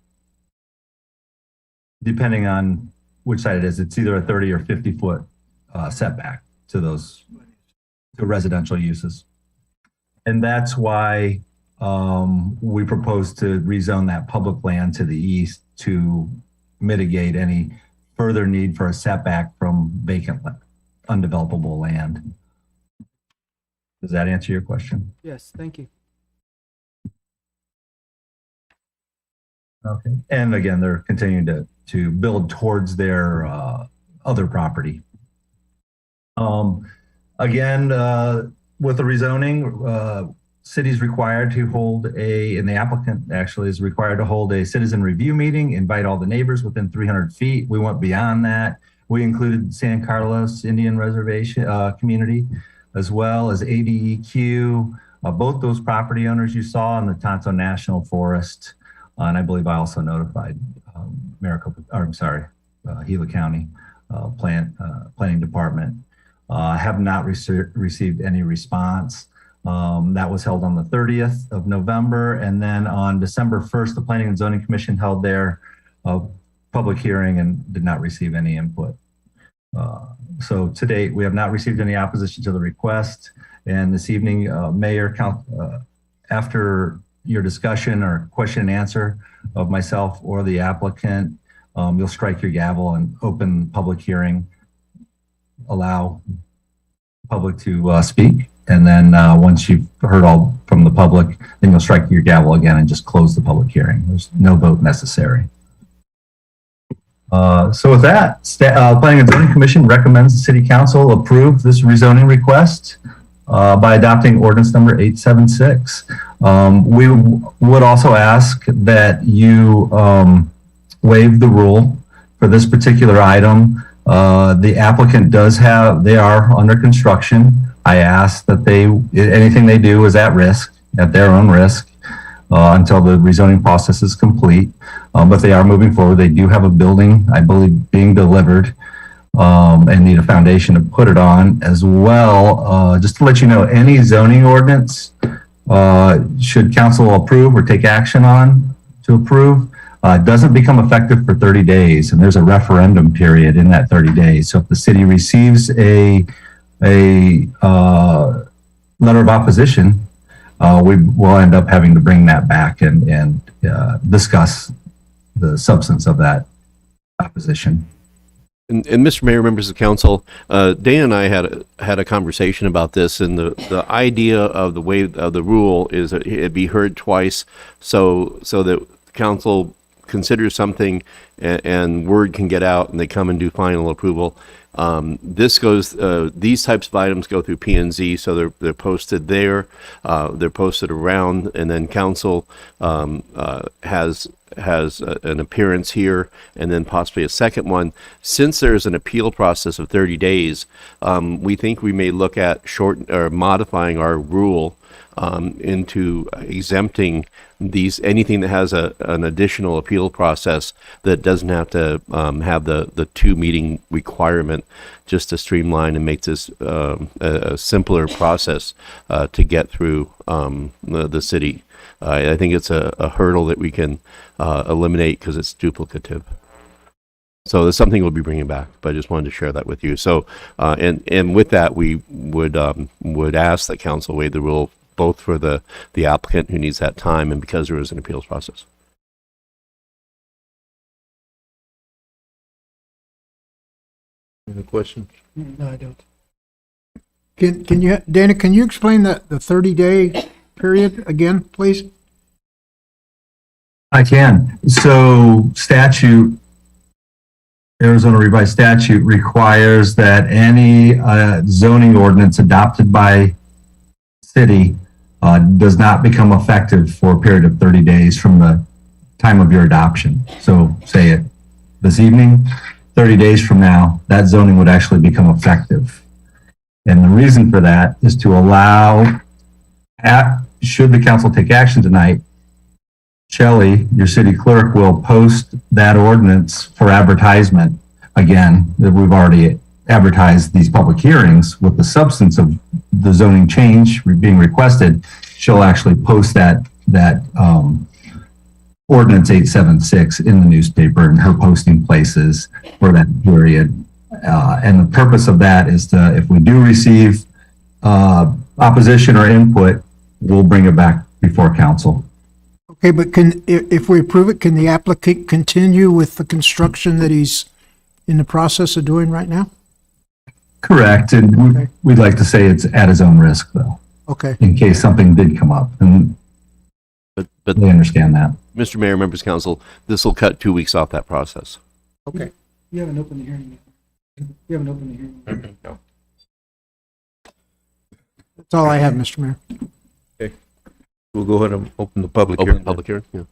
depending on which side it is. It's either a 30 or 50 foot setback to those residential uses. And that's why we propose to rezone that public land to the east to mitigate any further need for a setback from vacant land. Undevelopable land. Does that answer your question? Yes, thank you. Okay. And again, they're continuing to build towards their other property. Again, with the rezoning, city's required to hold and the applicant actually is required to hold a citizen review meeting, invite all the neighbors within 300 feet. We went beyond that. We included San Carlos Indian Reservation community, as well as ADEQ, both those property owners you saw in the Tonto National Forest. And I believe I also notified Gila County Planning Department. Have not received any response. That was held on the 30th of November. And then on December 1st, the Planning and Zoning Commission held their public hearing and did not receive any input. So to date, we have not received any opposition to the request. And this evening, Mayor, after your discussion or question and answer of myself or the applicant, you'll strike your gavel and open public hearing, allow public to speak. And then once you've heard all from the public, then you'll strike your gavel again and just close the public hearing. There's no vote necessary. So with that, Planning and Zoning Commission recommends the City Council approve this rezoning request by adopting ordinance number 876. We would also ask that you waive the rule for this particular item. The applicant they are under construction. I ask that anything they do is at risk, at their own risk, until the rezoning process is complete. But they are moving forward. They do have a building, I believe, being delivered, and need a foundation to put it on as well. Just to let you know, any zoning ordinance, should council approve or take action on to approve, doesn't become effective for 30 days. And there's a referendum period in that 30 days. So if the city receives a letter of opposition, we will end up having to bring that back and discuss the substance of that opposition. And Mr. Mayor, members of council, Dan and I had a conversation about this, and the idea of the way of the rule is that it be heard twice, so that council considers something and word can get out and they come and do final approval. These types of items go through P&Z, so they're posted there, they're posted around, and then council has an appearance here, and then possibly a second one. Since there's an appeal process of 30 days, we think we may look at modifying our rule into exempting anything that has an additional appeal process that doesn't have to have the 2 meeting requirement, just to streamline and make this a simpler process to get through the city. I think it's a hurdle that we can eliminate because it's duplicative. So there's something we'll be bringing back, but I just wanted to share that with you. So, and with that, we would ask that council waive the rule, both for the applicant who needs that time and because there is an appeals process. Any questions? No, I don't. Dana, can you explain the 30-day period again, please? I can. So Arizona Revised Statute requires that any zoning ordinance adopted by city does not become effective for a period of 30 days from the time of your adoption. So say it this evening, 30 days from now, that zoning would actually become effective. And the reason for that is to allow, should the council take action tonight, Shelley, your city clerk, will post that ordinance for advertisement. Again, that we've already advertised these public hearings with the substance of the zoning change being requested. She'll actually post that ordinance 876 in the newspaper and her posting places for that period. And the purpose of that is to, if we do receive opposition or input, we'll bring it back before council. Okay, but if we approve it, can the applicant continue with the construction that he's in the process of doing right now? Correct. And we'd like to say it's at his own risk, though. Okay. In case something did come up. And but they understand that. Mr. Mayor, members of council, this will cut 2 weeks off that process. Okay. You haven't opened the hearing yet. You haven't opened the hearing. No. That's all I have, Mr. Mayor. Okay. We'll go ahead and open the public Open hearing. the public hearing, yeah.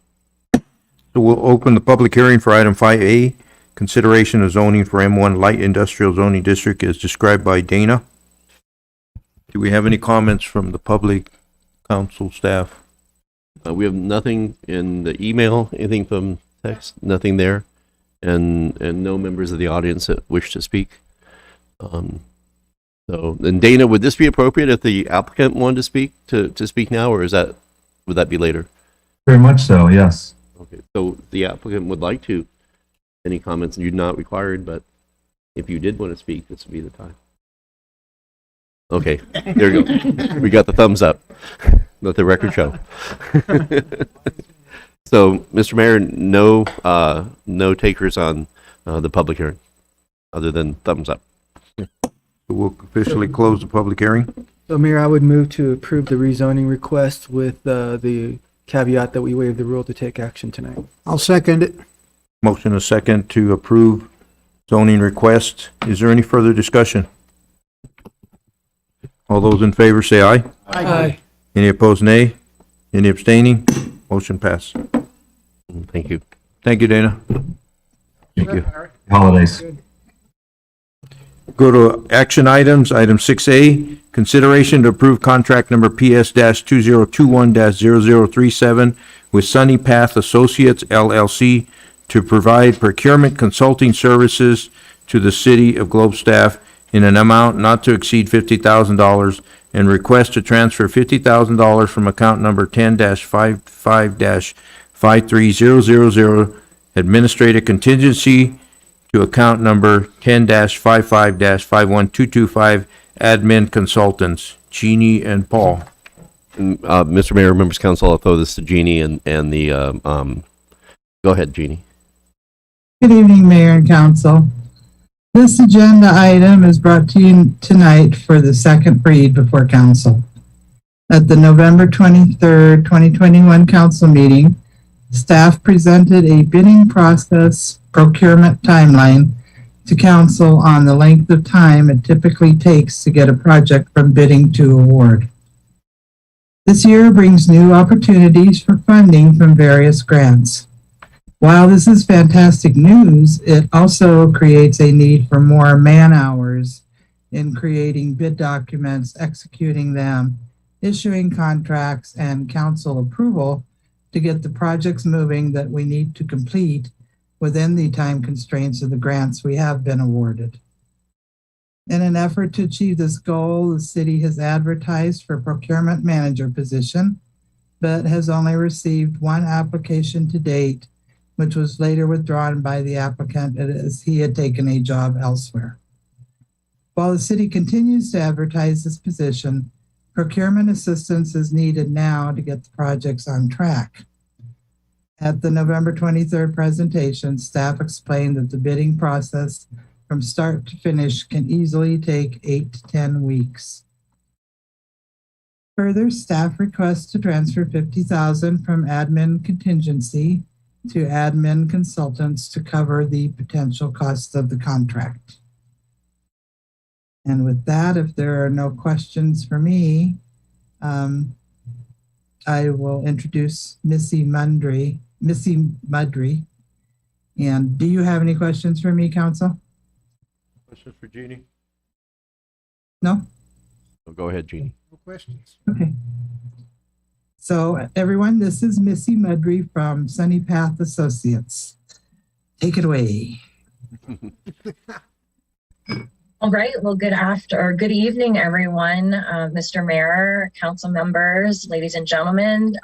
So we'll open the public hearing for item 5A, consideration of zoning for M1 Light Industrial Zoning District as described by Dana. Do we have any comments from the public, council, staff? We have nothing in the email, anything from text, nothing there, and no members of the audience that wish to speak. So, and Dana, would this be appropriate if the applicant wanted to speak now, or would that be later? Very much so, yes. Okay, so the applicant would like to. Any comments? You're not required, but if you did want to speak, this would be the time. Okay, there you go. We got the thumbs up. Let the record show. So, Mr. Mayor, no takers on the public hearing, other than thumbs up. We'll officially close the public hearing. So Mayor, I would move to approve the rezoning request with the caveat that we waive the rule to take action tonight. I'll second it. Motion a second to approve zoning request. Is there any further discussion? All those in favor say aye. Aye. Any opposed, nay? Any abstaining? Motion passed. Thank you. Thank you, Dana. Thank you. Holidays. Go to action items, item 6A, consideration to approve contract number PS-2021-0037 with Sunny Path Associates LLC to provide procurement consulting services to the City of Globe staff in an amount not to exceed $50,000 and request to transfer $50,000 from account number 10-55-53000 administrative contingency to account number 10-55-51225 admin consultants, Jeannie and Paul. Mr. Mayor, members of council, I'll throw this to Jeannie and the, go ahead, Jeannie. Good evening, Mayor and Council. This agenda item is brought to you tonight for the second read before Council. At the November 23rd, 2021 Council meeting, staff presented a bidding process procurement timeline to Council on the length of time it typically takes to get a project from bidding to award. This year brings new opportunities for funding from various grants. While this is fantastic news, it also creates a need for more man-hours in creating bid documents, executing them, issuing contracts, and council approval to get the projects moving that we need to complete within the time constraints of the grants we have been awarded. In an effort to achieve this goal, the city has advertised for procurement manager position, but has only received one application to date, which was later withdrawn by the applicant as he had taken a job elsewhere. While the city continues to advertise this position, procurement assistance is needed now to get the projects on track. At the November 23rd presentation, staff explained that the bidding process from start to finish can easily take 8 to 10 weeks. Further, staff requests to transfer $50,000 from admin contingency to admin consultants to cover the potential costs of the contract. And with that, if there are no questions for me, I will introduce Missy Mudry. And do you have any questions for me, Council? Questions for Jeannie? No? So go ahead, Jeannie. No questions. Okay. So everyone, this is Missy Mudry from Sunny Path Associates. Take it away. All right. Well, good evening, everyone. Mr. Mayor, council members, ladies and gentlemen,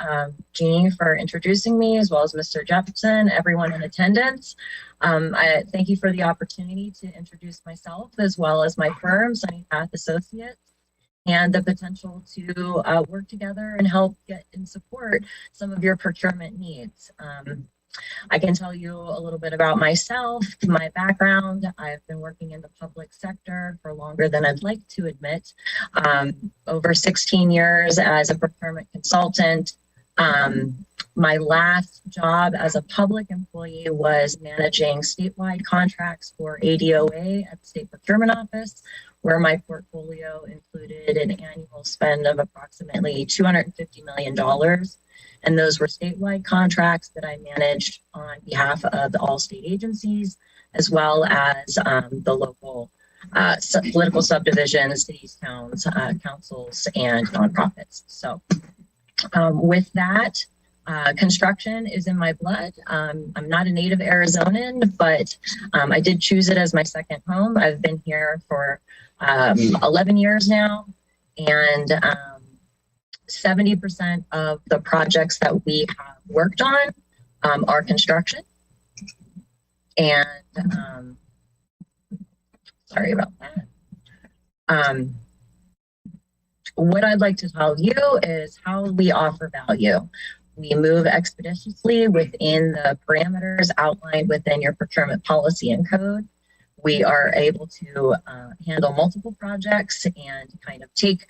Jeannie for introducing me, as well as Mr. Jepson, everyone in attendance. I thank you for the opportunity to introduce myself as well as my firm, Sunny Path Associates, and the potential to work together and help get and support some of your procurement needs. I can tell you a little bit about myself, my background. I've been working in the public sector for longer than I'd like to admit. Over 16 years as a procurement consultant. My last job as a public employee was managing statewide contracts for ADOA at the State Procurement Office, where my portfolio included an annual spend of approximately $250 million. And those were statewide contracts that I managed on behalf of all state agencies, as well as the local political subdivisions, cities, towns, councils, and nonprofits. So with that, construction is in my blood. I'm not a native Arizonan, but I did choose it as my second home. I've been here for 11 years now, and 70% of the projects that we have worked on are construction. And sorry about that. What I'd like to tell you is how we offer value. We move expeditiously within the parameters outlined within your procurement policy and code. We are able to handle multiple projects and kind of take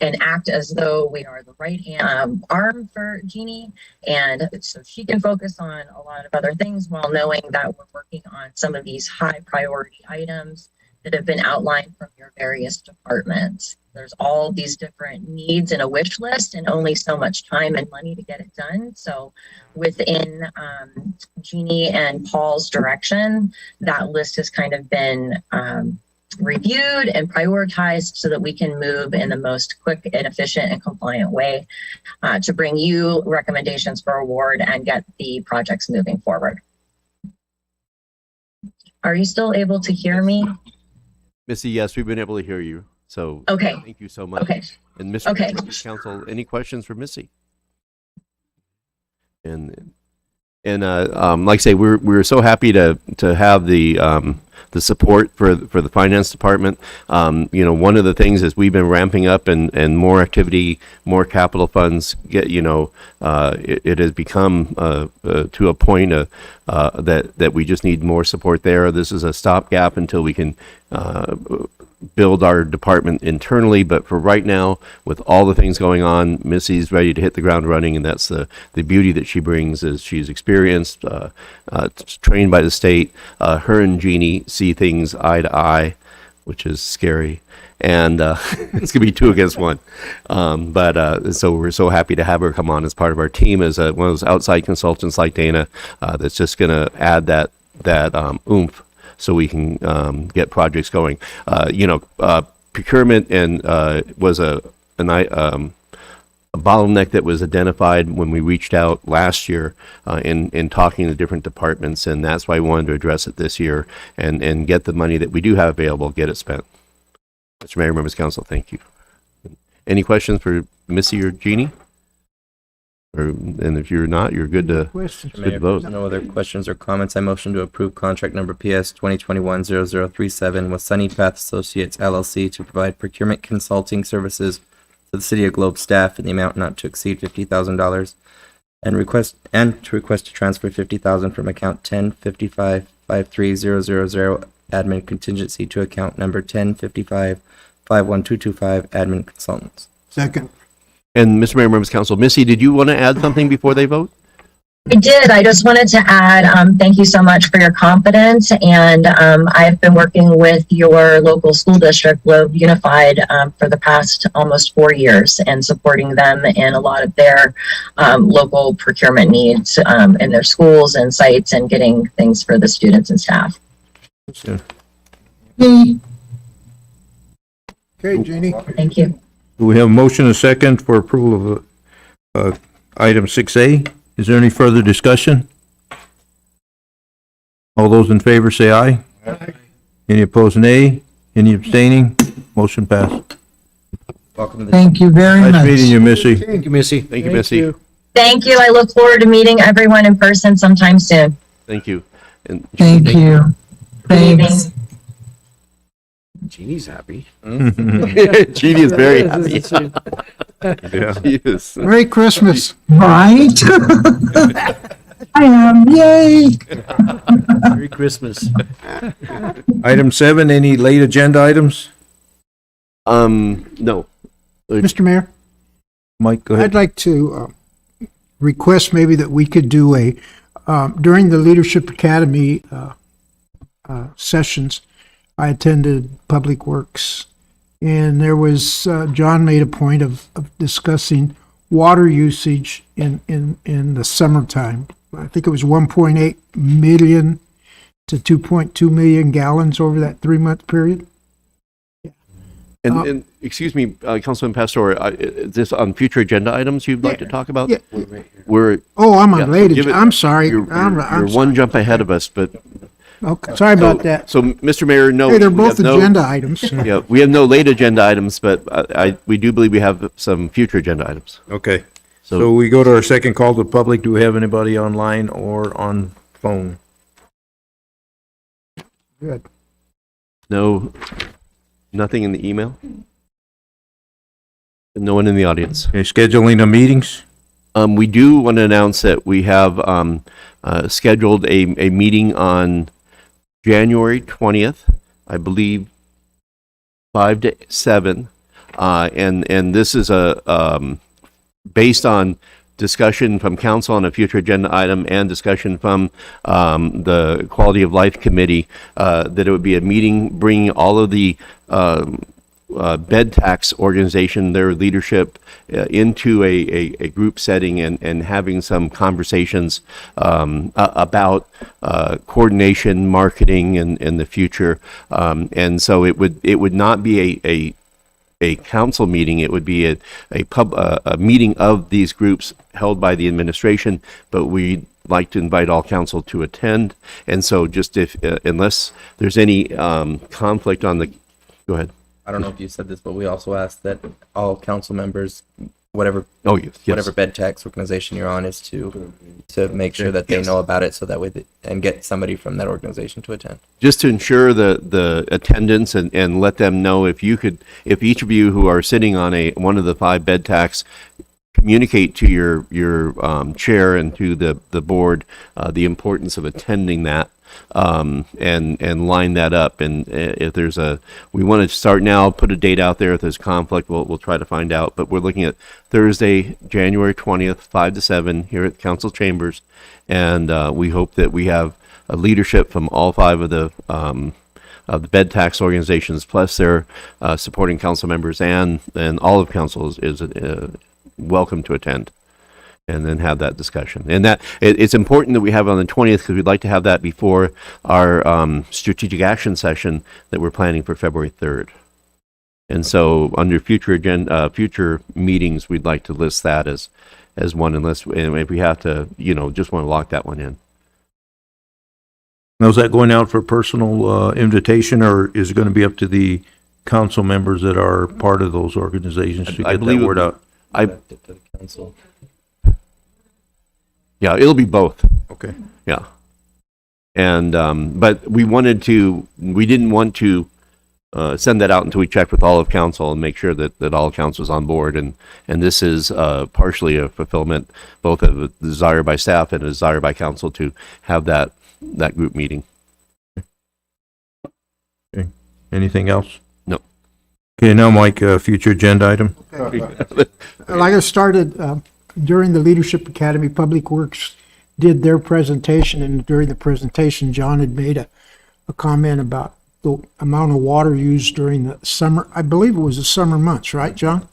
and act as though we are the right arm for Jeannie, and so she can focus on a lot of other things while knowing that we're working on some of these high priority items that have been outlined from your various departments. There's all these different needs in a wish list and only so much time and money to get it done. So within Jeannie and Paul's direction, that list has kind of been reviewed and prioritized so that we can move in the most quick and efficient and compliant way to bring you recommendations for award and get the projects moving forward. Are you still able to hear me? Missy, yes, we've been able to hear you. So Okay. thank you so much. Okay. And Mr. Okay. Council, any questions for Missy? And like I say, we're so happy to have the support for the finance department. You know, one of the things is we've been ramping up and more activity, more capital funds get, you know, it has become to a point that we just need more support there. This is a stopgap until we can build our department internally, but for right now, with all the things going on, Missy's ready to hit the ground running, and that's the beauty that she brings is she's experienced, trained by the state. Her and Jeannie see things eye to eye, which is scary, and it's gonna be 2 against 1. So we're so happy to have her come on as part of our team as one of those outside consultants like Dana, that's just gonna add that oomph so we can get projects going. You know, procurement and was a bottleneck that was identified when we reached out last year in talking to different departments, and that's why we wanted to address it this year and get the money that we do have available, get it spent. Mr. Mayor, members of council, thank you. Any questions for Missy or Jeannie? And if you're not, you're good to, Questions? good to vote. No other questions or comments. I motion to approve contract number PS 2021-0037 with Sunny Path Associates LLC to provide procurement consulting services to the City of Globe staff in the amount not to exceed $50,000 and to request to transfer $50,000 from account 1055-53000 admin contingency to account number 1055-51225 admin consultants. Second. And Mr. Mayor, members of council, Missy, did you want to add something before they vote? I did. I just wanted to add, thank you so much for your confidence. And I've been working with your local school district, Globe Unified, for the past almost 4 years and supporting them in a lot of their local procurement needs in their schools and sites and getting things for the students and staff. Okay, Jeannie. Thank you. We have a motion and a second for approval of item 6A. Is there any further discussion? All those in favor say aye. Aye. Any opposed, nay? Any abstaining? Motion passed. Welcome to the Thank you very Nice much. meeting you, Missy. Thank you, Missy. Thank you, Missy. Thank you. I look forward to meeting everyone in person sometime soon. Thank you. And Thank you. Thanks. Jeannie's happy. Jeannie is very happy. Yeah. She is. Merry Christmas. Right? I am. Yay. Merry Christmas. Item 7, any late agenda items? No. Mr. Mayor, Mike, go I'd ahead. like to request maybe that we could do during the Leadership Academy sessions, I attended Public Works. And there was, John made a point of discussing water usage in the summertime. I think it was 1.8 million to 2.2 million gallons over that 3-month period. And excuse me, Councilman Pastor, is this on future agenda items you'd like to talk about? Yeah. We're. Oh, I'm yeah, on late. give it- I'm sorry. You're, I'm you're sorry. one jump ahead of us, but. Okay, sorry about that. So, Mr. Mayor, no. Hey, they're we both have no- agenda items. Yeah, we have no late agenda items, but we do believe we have some future agenda items. Okay. So- So we go to our second call to the public. Do we have anybody online or on phone? Good. No, nothing in the email? No one in the audience? Okay, scheduling of meetings? We do want to announce that we have scheduled a meeting on January 20th, I believe, 5 to 7. And this is based on discussion from council on a future agenda item and discussion from the Quality of Life Committee, that it would be a meeting bringing all of the bed tax organization, their leadership, into a group setting and having some conversations about coordination, marketing, in the future. And so it would not be a council meeting. It would be a meeting of these groups held by the administration, but we'd like to invite all council to attend. And so just unless there's any conflict on the, go ahead. I don't know if you said this, but we also asked that all council members, whatever Yes. whatever bed tax organization you're on, is to make sure that they know about it, so that way and get somebody from that organization to attend. Just to ensure the attendance and let them know if each of you who are sitting on one of the 5 bed tax, communicate to your chair and to the board the importance of attending that. And line that up. And if there's we want to start now, put a date out there. If there's conflict, we'll try to find out. But we're looking at Thursday, January 20th, 5 to 7 here at council chambers. And we hope that we have a leadership from all 5 of the bed tax organizations, plus their supporting council members, and all of council is welcome to attend. And then have that discussion. And that it's important that we have it on the 20th, because we'd like to have that before our strategic action session that we're planning for February 3rd. And so under future future meetings, we'd like to list that as one, unless, and if we have to, just want to lock that one in. Now, is that going out for personal invitation, or is it going to be up to the council members that are part of those organizations to I get believe that word out? Council. Yeah, it'll be both. Okay. Yeah. And, but we didn't want to send that out until we checked with all of council and make sure that all council is on board. And this is partially a fulfillment, both of a desire by staff and a desire by council to have that group meeting. Okay. Anything else? No. Okay, now, Mike, future agenda item. Like I started during the Leadership Academy, Public Works did their presentation, and during the presentation, John had made a comment about the amount of water used during the summer. I believe it was the summer months, right, John?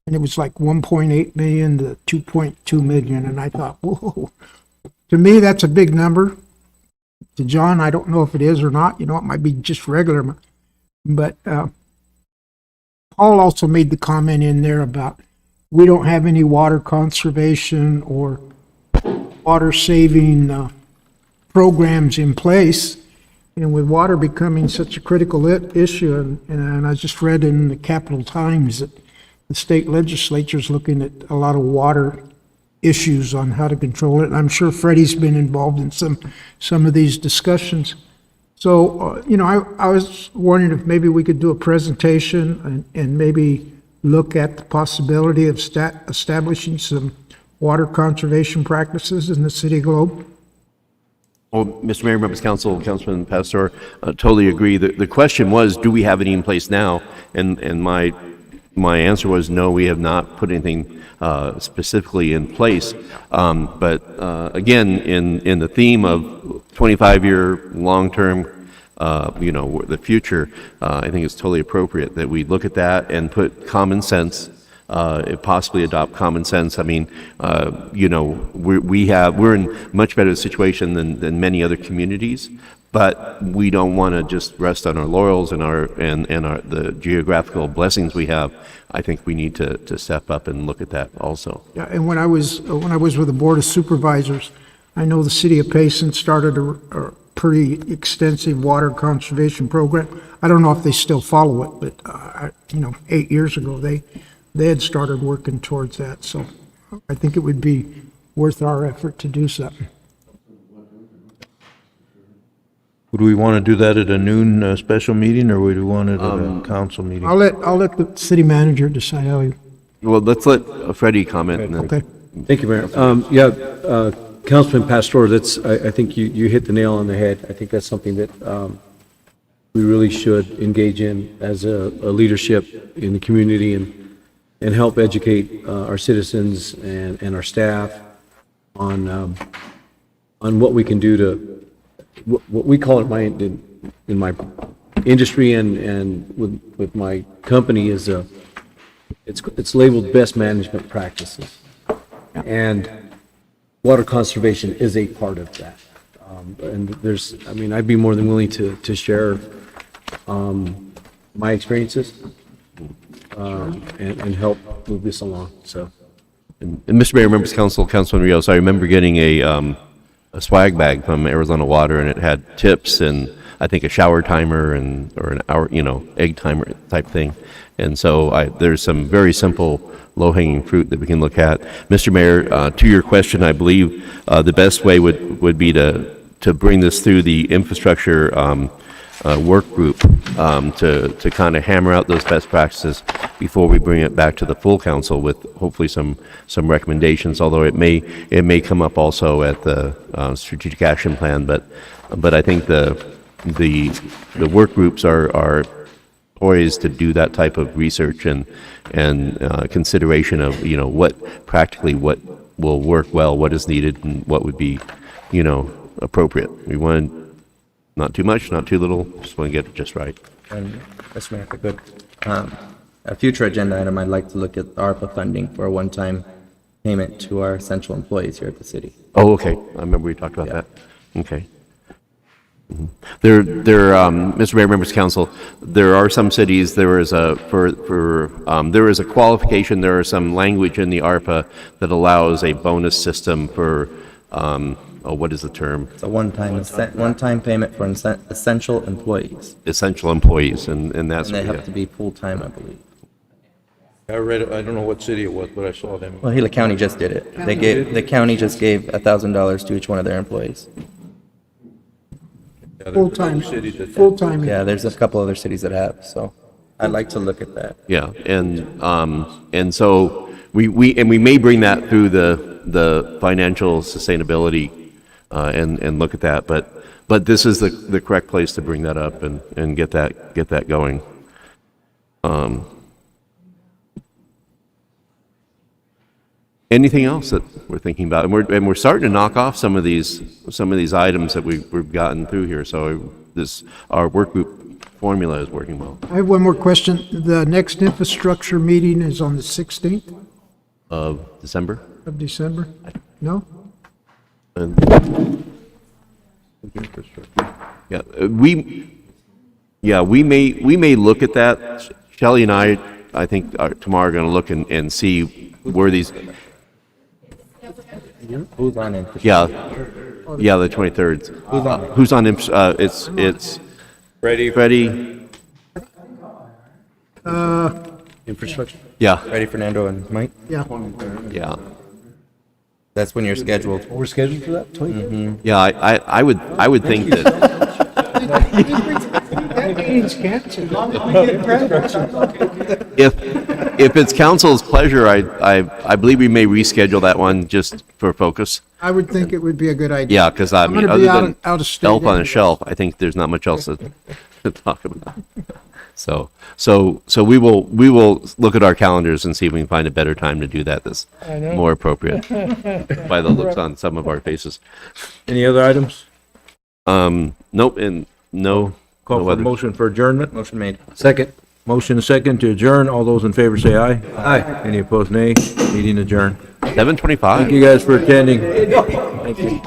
And it was like 1.8 million to 2.2 million, and I thought, whoa. To me, that's a big number. To John, I don't know if it is or not. It might be just regular. But Paul also made the comment in there about we don't have any water conservation or water saving programs in place. And with water becoming such a critical issue, and I just read in the Capital Times that the state legislature is looking at a lot of water issues on how to control it. And I'm sure Freddie's been involved in some of these discussions. So, I was wondering if maybe we could do a presentation and maybe look at the possibility of establishing some water conservation practices in the city of Globe. Well, Mr. Mayor, members of council, Councilman Pastor, totally agree. The question was, do we have any in place now? And my answer was no, we have not put anything specifically in place. But again, in the theme of 25-year long-term the future, I think it's totally appropriate that we look at that and put common sense, possibly adopt common sense. I mean, we're in much better situation than many other communities, but we don't want to just rest on our laurels and the geographical blessings we have. I think we need to step up and look at that also. Yeah, and when I was with the Board of Supervisors, I know the city of Payson started a pretty extensive water conservation program. I don't know if they still follow it, but 8 years ago they had started working towards that. So I think it would be worth our effort to do something. Would we want to do that at a noon special meeting, or would we want it at a council meeting? I'll let the city manager decide how he. Well, let's let Freddie comment. And then, Okay. Thank you, Mayor. Councilman Pastor, I think you hit the nail on the head. I think that's something that we really should engage in as a leadership in the community and help educate our citizens and our staff on what we can do to, what we call it in my industry and with my company is it's labeled best management practices. And water conservation is a part of that. And I'd be more than willing to share my experiences and help move this along. So, and Mr. Mayor, members of council, Councilman Rios, I remember getting a swag bag from Arizona Water, and it had tips and I think a shower timer or an hour, egg timer type thing. And so there's some very simple low-hanging fruit that we can look at. Mr. Mayor, to your question, I believe the best way would be to bring this through the infrastructure work group to kind of hammer out those best practices before we bring it back to the full council with hopefully some recommendations, although it may come up also at the strategic action plan, but I think the work groups are poised to do that type of research and consideration of what will work well, what is needed, and what would be appropriate. We want not too much, not too little, just want to get it just right. And Mr. Mayor, if I could, a future agenda item, I'd like to look at ARPA funding for a one-time payment to our essential employees here at the city. Oh, okay. I remember we talked about that. Okay. Mr. Mayor, members of council, there are some cities, there is a qualification, there is some language in the ARPA that allows a bonus system for, what is the term? It's a one-time payment for essential employees. Essential employees, and that's. And they have to be full-time, I believe. I read it. I don't know what city it was, but I saw them. Well, Gila County just did it. The county just gave $1,000 to each one of their employees. Full-time. Yeah, there's a couple other cities that have, so I'd like to look at that. Yeah, and so we may bring that through the financial sustainability and look at that, but this is the correct place to bring that up and get that going. Anything else that we're thinking about? And we're starting to knock off some of these items that we've gotten through here. So our work group formula is working well. I have one more question. The next infrastructure meeting is on the 16th Of December? of December? No? We may look at that. Shelley and I think tomorrow are going to look and see where these. Who's on it? Yeah, the 23rd. Who's on? It's Freddie. infrastructure. Yeah. Ready, Fernando and Mike? Yeah. Yeah. That's when you're scheduled. We're scheduled for that, 23rd? Yeah, I would think that. That meeting's canceled. If it's council's pleasure, I believe we may reschedule that one just for focus. I would think it would be a good idea. Yeah, because I I'm mean, gonna be other than out of state Elf on a anyway. Shelf, I think there's not much else to talk about. So we will look at our calendars and see if we can find a better time to do that that's I know. more appropriate by the looks on some of our faces. Any other items? Nope, and no Call for a weather. motion for adjournment. Motion made. Second. Motion and second to adjourn. All those in favor say aye. Aye. Any opposed, nay. Meeting adjourned. 7:25. Thank you guys for attending. Thank you.